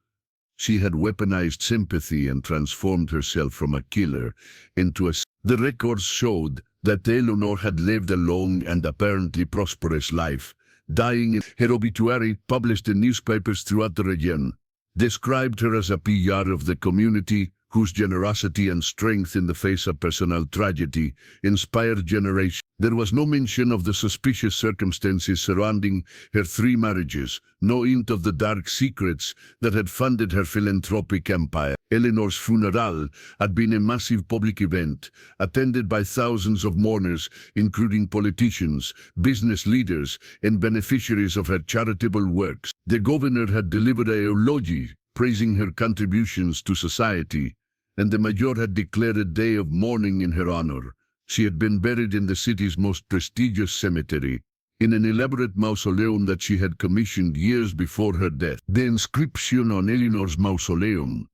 She had weaponized sympathy and transformed herself from a killer into a... The records showed that Eleanor had lived a long and apparently prosperous life, dying in her obituary, published in newspapers throughout the region, described her as a PR of the community whose generosity and strength in the face of personal tragedy inspired generations. There was no mention of the suspicious circumstances surrounding her 3 marriages, no hint of the dark secrets that had funded her philanthropic empire. Eleanor's funeral had been a massive public event, attended by thousands of mourners, including politicians, business leaders, and beneficiaries of her charitable works. The governor had delivered a eulogy praising her contributions to society, and the mayor had declared a day of mourning in her honor. She had been buried in the city's most prestigious cemetery, in an elaborate mausoleum that she had commissioned years before her death. The inscription on Eleanor's mausoleum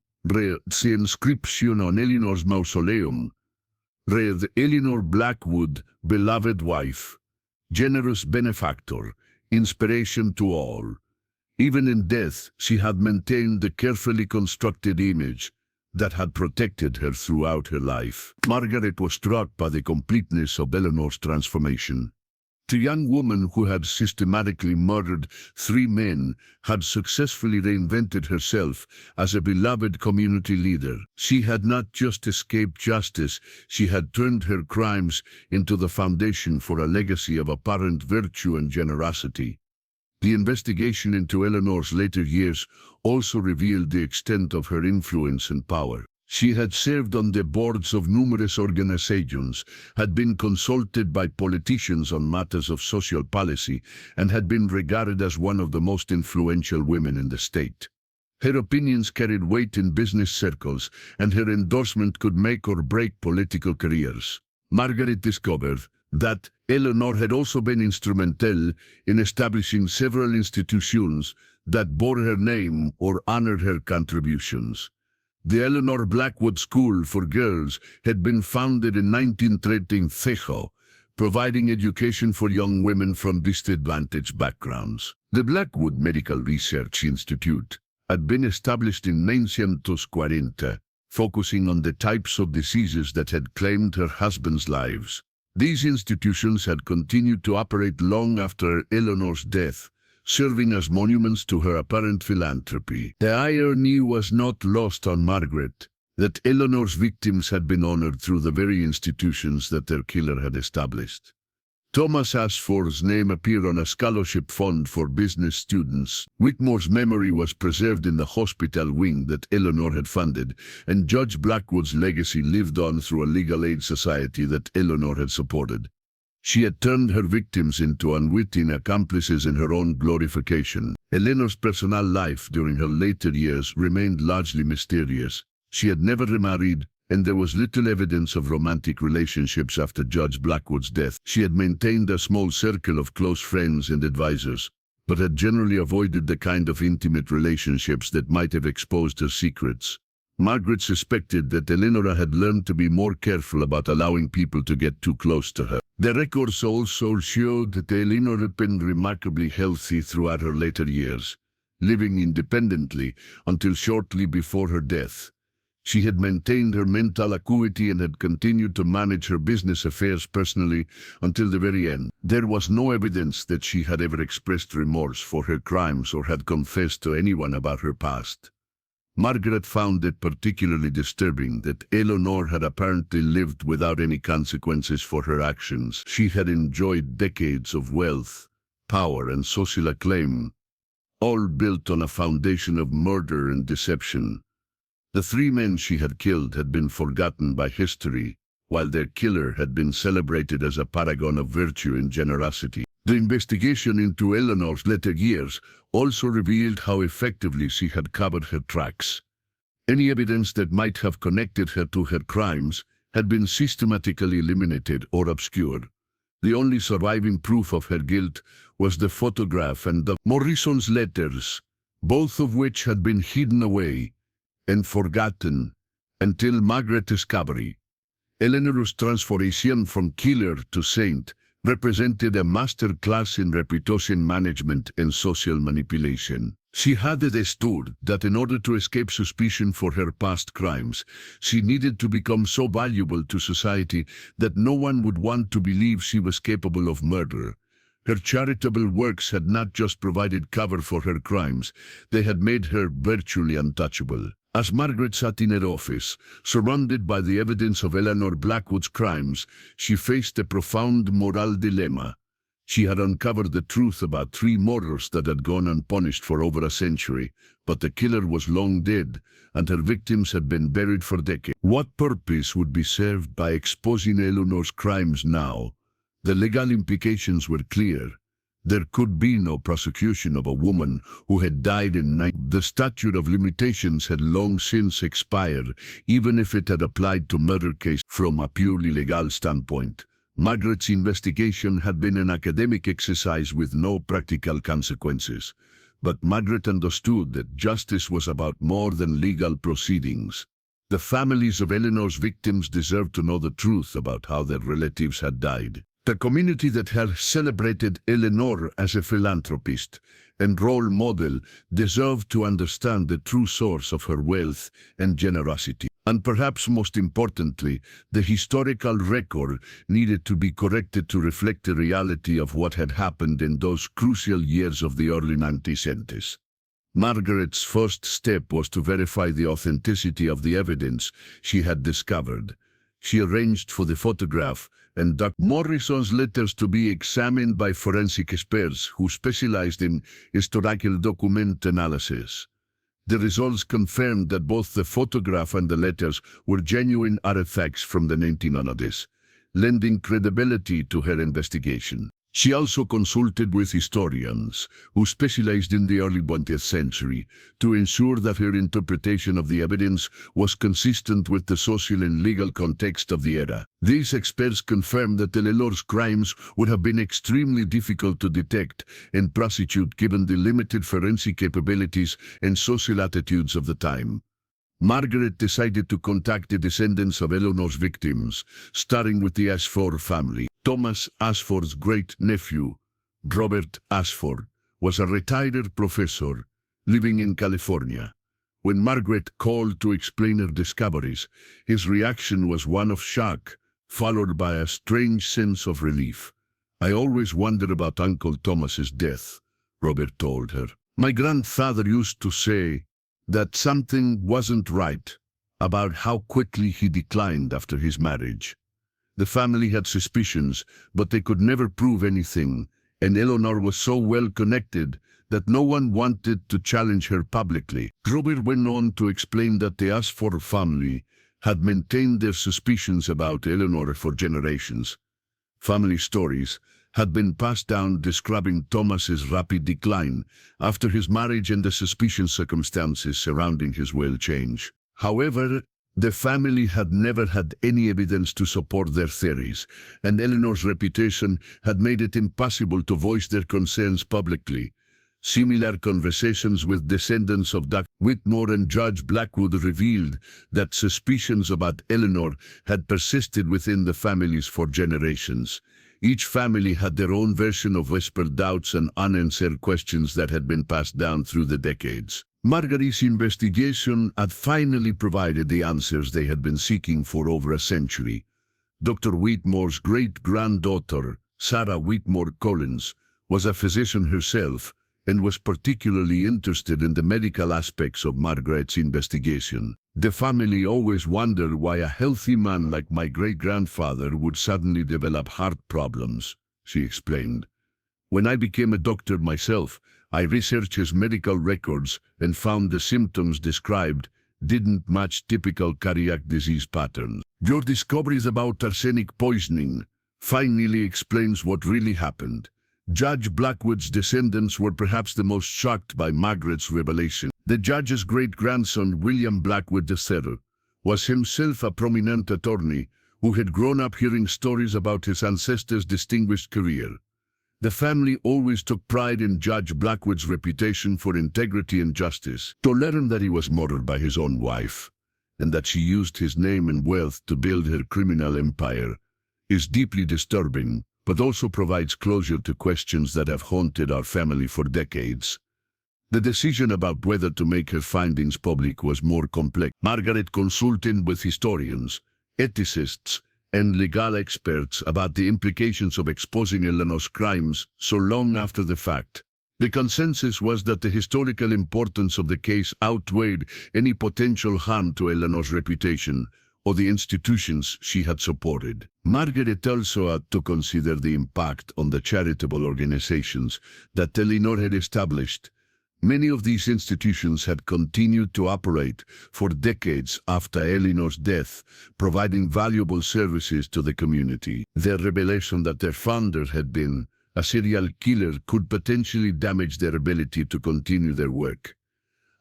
read, Eleanor Blackwood, beloved wife, generous benefactor, inspiration to all. Even in death, she had maintained the carefully constructed image that had protected her throughout her life. Margaret was struck by the completeness of Eleanor's transformation. The young woman who had systematically murdered 3 men had successfully reinvented herself as a beloved community leader. She had not just escaped justice, she had turned her crimes into the foundation for a legacy of apparent virtue and generosity. The investigation into Eleanor's later years also revealed the extent of her influence and power. She had served on the boards of numerous organizations, had been consulted by politicians on matters of social policy, and had been regarded as one of the most influential women in the state. Her opinions carried weight in business circles, and her endorsement could make or break political careers. Margaret discovered that Eleanor had also been instrumental in establishing several institutions that bore her name or honored her contributions. The Eleanor Blackwood School for Girls had been founded in 1930 in Tejo, providing education for young women from disadvantaged backgrounds. The Blackwood Medical Research Institute had been established in 1940, focusing on the types of diseases that had claimed her husband's lives. These institutions had continued to operate long after Eleanor's death, serving as monuments to her apparent philanthropy. The irony was not lost on Margaret that Eleanor's victims had been honored through the very institutions that their killer had established. Thomas Ashford's name appeared on a scholarship fund for business students. Whitmore's memory was preserved in the hospital wing that Eleanor had funded, and Judge Blackwood's legacy lived on through a legal aid society that Eleanor had supported. She had turned her victims into unwitting accomplices in her own glorification. Eleanor's personal life during her later years remained largely mysterious. She had never remarried, and there was little evidence of romantic relationships after Judge Blackwood's death. She had maintained a small circle of close friends and advisors, but had generally avoided the kind of intimate relationships that might have exposed her secrets. Margaret suspected that Eleanor had learned to be more careful about allowing people to get too close to her. The records also showed that Eleanor had been remarkably healthy throughout her later years, living independently until shortly before her death. She had maintained her mental acuity and had continued to manage her business affairs personally until the very end. There was no evidence that she had ever expressed remorse for her crimes or had confessed to anyone about her past. Margaret found it particularly disturbing that Eleanor had apparently lived without any consequences for her actions. She had enjoyed decades of wealth, power, and social acclaim, all built on a foundation of murder and deception. The 3 men she had killed had been forgotten by history, while their killer had been celebrated as a paragon of virtue and generosity. The investigation into Eleanor's later years also revealed how effectively she had covered her tracks. Any evidence that might have connected her to her crimes had been systematically eliminated or obscured. The only surviving proof of her guilt was the photograph and the Morrison's letters, both of which had been hidden away and forgotten until Margaret's discovery. Eleanor's transformation from killer to saint represented a master class in reputation management and social manipulation. She had understood that in order to escape suspicion for her past crimes, she needed to become so valuable to society that no one would want to believe she was capable of murder. Her charitable works had not just provided cover for her crimes, they had made her virtually untouchable. As Margaret sat in her office, surrounded by the evidence of Eleanor Blackwood's crimes, she faced a profound moral dilemma. She had uncovered the truth about 3 murders that had gone unpunished for over a century, but the killer was long dead, and her victims had been buried for decades. What purpose would be served by exposing Eleanor's crimes now? The legal implications were clear. There could be no prosecution of a woman who had died in The statute of limitations had long since expired, even if it had applied to murder case. From a purely legal standpoint, Margaret's investigation had been an academic exercise with no practical consequences. But Margaret understood that justice was about more than legal proceedings. The families of Eleanor's victims deserved to know the truth about how their relatives had died. The community that had celebrated Eleanor as a philanthropist and role model deserved to understand the true source of her wealth and generosity. And perhaps most importantly, the historical record needed to be corrected to reflect the reality of what had happened in those crucial years of the early 1970s. Margaret's first step was to verify the authenticity of the evidence she had discovered. She arranged for the photograph and Dr. Morrison's letters to be examined by forensic experts who specialized in historical document analysis. The results confirmed that both the photograph and the letters were genuine artifacts from the 1900s, lending credibility to her investigation. She also consulted with historians who specialized in the early 20th century to ensure that her interpretation of the evidence was consistent with the social and legal context of the era. These experts confirmed that Eleanor's crimes would have been extremely difficult to detect and prosecute given the limited forensic capabilities and social attitudes of the time. Margaret decided to contact the descendants of Eleanor's victims, starting with the Ashford family. Thomas Ashford's great-nephew, Robert Ashford, was a retired professor living in California. When Margaret called to explain her discoveries, his reaction was one of shock, followed by a strange sense of relief. "I always wondered about Uncle Thomas's death," Robert told her. "My grandfather used to say that something wasn't right about how quickly he declined after his marriage. The family had suspicions, but they could never prove anything, and Eleanor was so well connected that no one wanted to challenge her publicly." Robert went on to explain that the Ashford family had maintained their suspicions about Eleanor for generations. Family stories had been passed down describing Thomas's rapid decline after his marriage and the suspicious circumstances surrounding his will change. However, the family had never had any evidence to support their theories, and Eleanor's reputation had made it impossible to voice their concerns publicly. Similar conversations with descendants of Dr. Whitmore and Judge Blackwood revealed that suspicions about Eleanor had persisted within the families for generations. Each family had their own version of whispered doubts and unanswered questions that had been passed down through the decades. Margaret's investigation had finally provided the answers they had been seeking for over a century. Dr. Whitmore's great-granddaughter, Sarah Whitmore Collins, was a physician herself and was particularly interested in the medical aspects of Margaret's investigation. "The family always wondered why a healthy man like my great-grandfather would suddenly develop heart problems," she explained. "When I became a doctor myself, I researched his medical records and found the symptoms described didn't match typical cardiac disease patterns. Your discoveries about arsenic poisoning finally explains what really happened." Judge Blackwood's descendants were perhaps the most shocked by Margaret's revelation. The judge's great-grandson, William Blackwood III, was himself a prominent attorney who had grown up hearing stories about his ancestors' distinguished career. The family always took pride in Judge Blackwood's reputation for integrity and justice. To learn that he was murdered by his own wife, and that she used his name and wealth to build her criminal empire, is deeply disturbing, but also provides closure to questions that have haunted our family for decades. The decision about whether to make her findings public was more complex. Margaret consulted with historians, ethicists, and legal experts about the implications of exposing Eleanor's crimes so long after the fact. The consensus was that the historical importance of the case outweighed any potential harm to Eleanor's reputation or the institutions she had supported. Margaret also had to consider the impact on the charitable organizations that Eleanor had established. Many of these institutions had continued to operate for decades after Eleanor's death, providing valuable services to the community. The revelation that their founder had been a serial killer could potentially damage their ability to continue their work.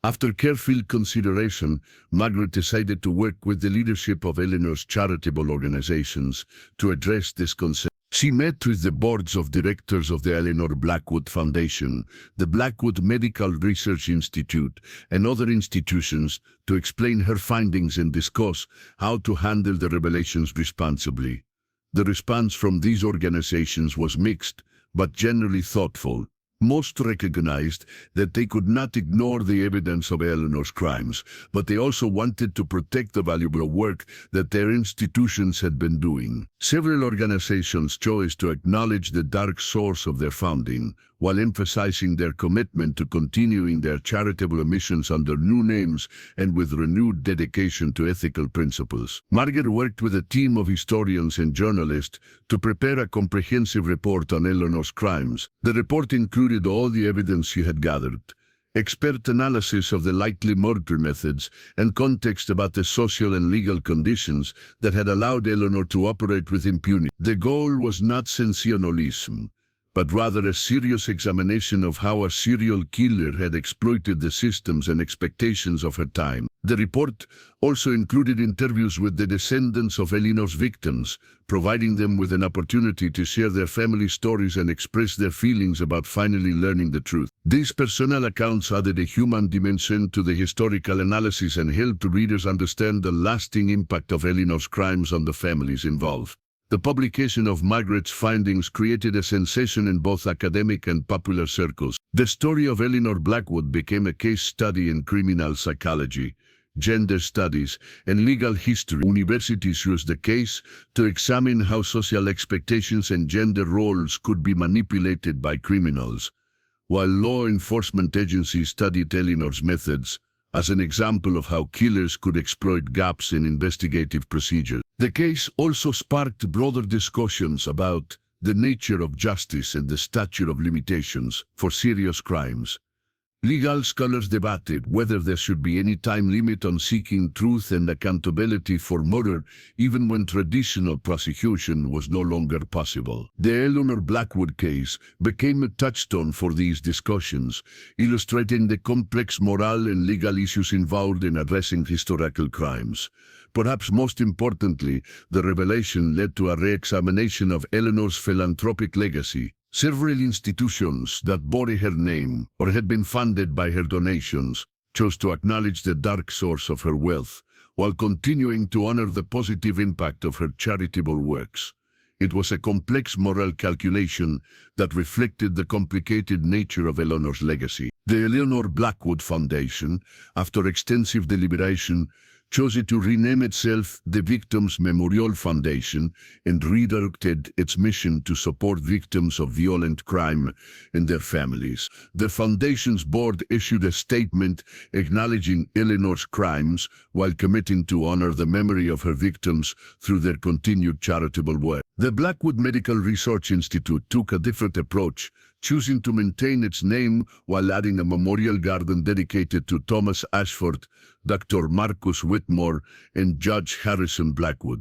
After careful consideration, Margaret decided to work with the leadership of Eleanor's charitable organizations to address this concern. She met with the boards of directors of the Eleanor Blackwood Foundation, the Blackwood Medical Research Institute, and other institutions to explain her findings and discuss how to handle the revelations responsibly. The response from these organizations was mixed, but generally thoughtful. Most recognized that they could not ignore the evidence of Eleanor's crimes, but they also wanted to protect the valuable work that their institutions had been doing. Several organizations chose to acknowledge the dark source of their founding, while emphasizing their commitment to continuing their charitable missions under new names and with renewed dedication to ethical principles. Margaret worked with a team of historians and journalists to prepare a comprehensive report on Eleanor's crimes. The report included all the evidence she had gathered, expert analysis of the likely murder methods, and context about the social and legal conditions that had allowed Eleanor to operate with impunity. The goal was not sensationalism, but rather a serious examination of how a serial killer had exploited the systems and expectations of her time. The report also included interviews with the descendants of Eleanor's victims, providing them with an opportunity to share their family stories and express their feelings about finally learning the truth. These personal accounts added a human dimension to the historical analysis and helped readers understand the lasting impact of Eleanor's crimes on the families involved. The publication of Margaret's findings created a sensation in both academic and popular circles. The story of Eleanor Blackwood became a case study in criminal psychology, gender studies, and legal history. Universities used the case to examine how social expectations and gender roles could be manipulated by criminals, while law enforcement agencies studied Eleanor's methods as an example of how killers could exploit gaps in investigative procedures. The case also sparked broader discussions about the nature of justice and the statute of limitations for serious crimes. Legal scholars debated whether there should be any time limit on seeking truth and accountability for murder, even when traditional prosecution was no longer possible. The Eleanor Blackwood case became a touchstone for these discussions, illustrating the complex moral and legal issues involved in addressing historical crimes. Perhaps most importantly, the revelation led to a re-examination of Eleanor's philanthropic legacy. Several institutions that bore her name or had been funded by her donations chose to acknowledge the dark source of her wealth, while continuing to honor the positive impact of her charitable works. It was a complex moral calculation that reflected the complicated nature of Eleanor's legacy. The Eleanor Blackwood Foundation, after extensive deliberation, chose to rename itself the Victims Memorial Foundation and redirected its mission to support victims of violent crime and their families. The foundation's board issued a statement acknowledging Eleanor's crimes while committing to honor the memory of her victims through their continued charitable work. The Blackwood Medical Research Institute took a different approach, choosing to maintain its name while adding a memorial garden dedicated to Thomas Ashford, Dr. Marcus Whitmore, and Judge Harrison Blackwood.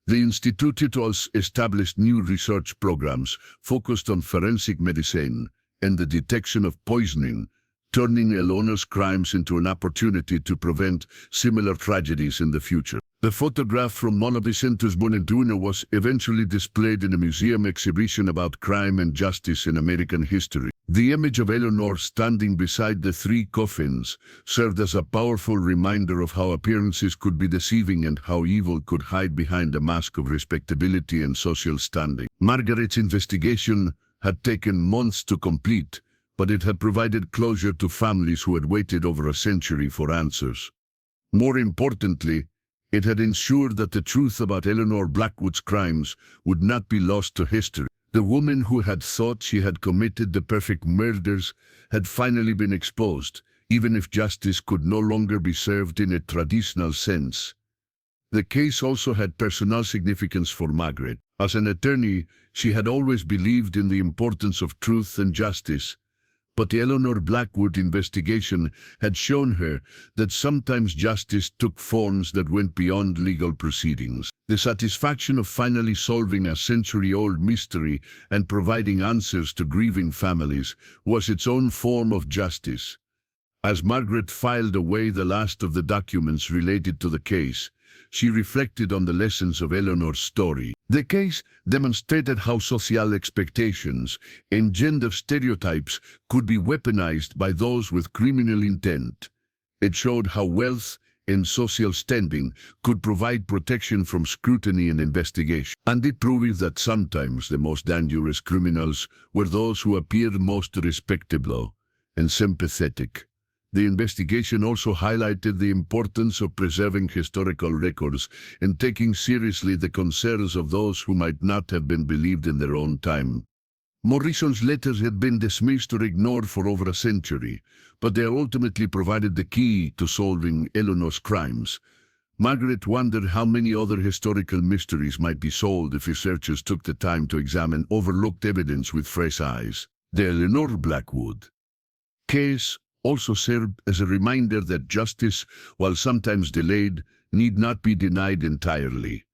The Institute also established new research programs focused on forensic medicine and the detection of poisoning, turning Eleanor's crimes into an opportunity to prevent similar tragedies in the future. The photograph from Mona Vicente's Bonaduna was eventually displayed in a museum exhibition about crime and justice in American history. The image of Eleanor standing beside the three coffins served as a powerful reminder of how appearances could be deceiving and how evil could hide behind a mask of respectability and social standing. Margaret's investigation had taken months to complete, but it had provided closure to families who had waited over a century for answers. More importantly, it had ensured that the truth about Eleanor Blackwood's crimes would not be lost to history. The woman who had thought she had committed the perfect murders had finally been exposed, even if justice could no longer be served in a traditional sense. The case also had personal significance for Margaret. As an attorney, she had always believed in the importance of truth and justice, but the Eleanor Blackwood investigation had shown her that sometimes justice took forms that went beyond legal proceedings. The satisfaction of finally solving a century-old mystery and providing answers to grieving families was its own form of justice. As Margaret filed away the last of the documents related to the case, she reflected on the lessons of Eleanor's story. The case demonstrated how social expectations and gender stereotypes could be weaponized by those with criminal intent. It showed how wealth and social standing could provide protection from scrutiny and investigation. And it proved that sometimes the most dangerous criminals were those who appeared most respectable and sympathetic. The investigation also highlighted the importance of preserving historical records and taking seriously the concerns of those who might not have been believed in their own time. Morrison's letters had been dismissed or ignored for over a century, but they ultimately provided the key to solving Eleanor's crimes. Margaret wondered how many other historical mysteries might be solved if researchers took the time to examine overlooked evidence with fresh eyes. The Eleanor Blackwood case also served as a reminder that justice, while sometimes delayed, need not be denied entirely.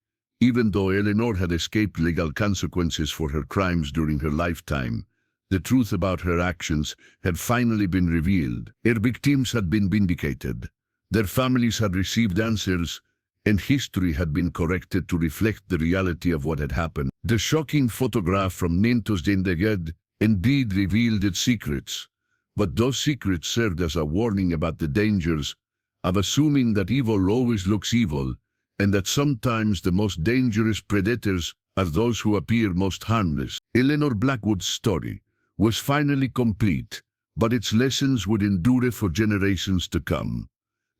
Even though Eleanor had escaped legal consequences for her crimes during her lifetime, the truth about her actions had finally been revealed. Her victims had been vindicated. Their families had received answers, and history had been corrected to reflect the reality of what had happened. The shocking photograph from Nintos Dindeged indeed revealed its secrets, but those secrets served as a warning about the dangers of assuming that evil always looks evil, and that sometimes the most dangerous predators are those who appear most harmless. Eleanor Blackwood's story was finally complete, but its lessons would endure for generations to come.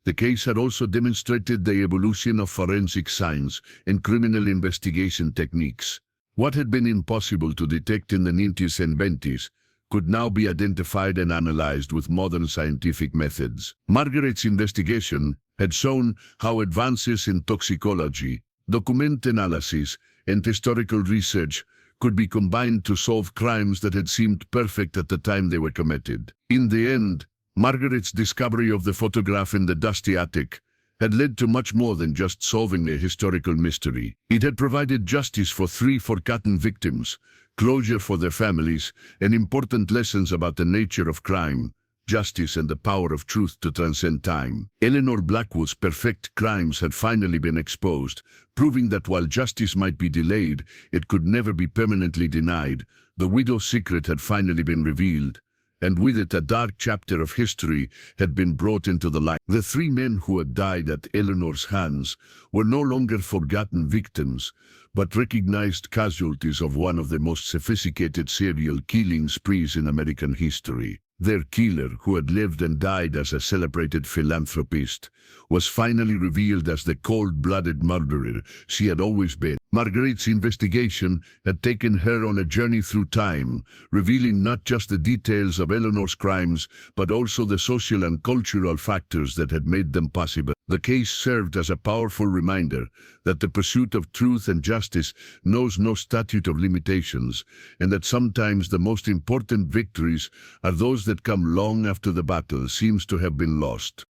The case had also demonstrated the evolution of forensic science and criminal investigation techniques. What had been impossible to detect in the 90s and 20s could now be identified and analyzed with modern scientific methods. Margaret's investigation had shown how advances in toxicology, document analysis, and historical research could be combined to solve crimes that had seemed perfect at the time they were committed. In the end, Margaret's discovery of the photograph in the dusty attic had led to much more than just solving a historical mystery. It had provided justice for 3 forgotten victims, closure for their families, and important lessons about the nature of crime, justice, and the power of truth to transcend time. Eleanor Blackwood's perfect crimes had finally been exposed, proving that while justice might be delayed, it could never be permanently denied. The widow's secret had finally been revealed, and with it a dark chapter of history had been brought into the light. The 3 men who had died at Eleanor's hands were no longer forgotten victims, but recognized casualties of one of the most sophisticated serial killing sprees in American history. Their killer, who had lived and died as a celebrated philanthropist, was finally revealed as the cold-blooded murderer she had always been. Margaret's investigation had taken her on a journey through time, revealing not just the details of Eleanor's crimes, but also the social and cultural factors that had made them possible. The case served as a powerful reminder that the pursuit of truth and justice knows no statute of limitations, and that sometimes the most important victories are those that come long after the battle seems to have been lost.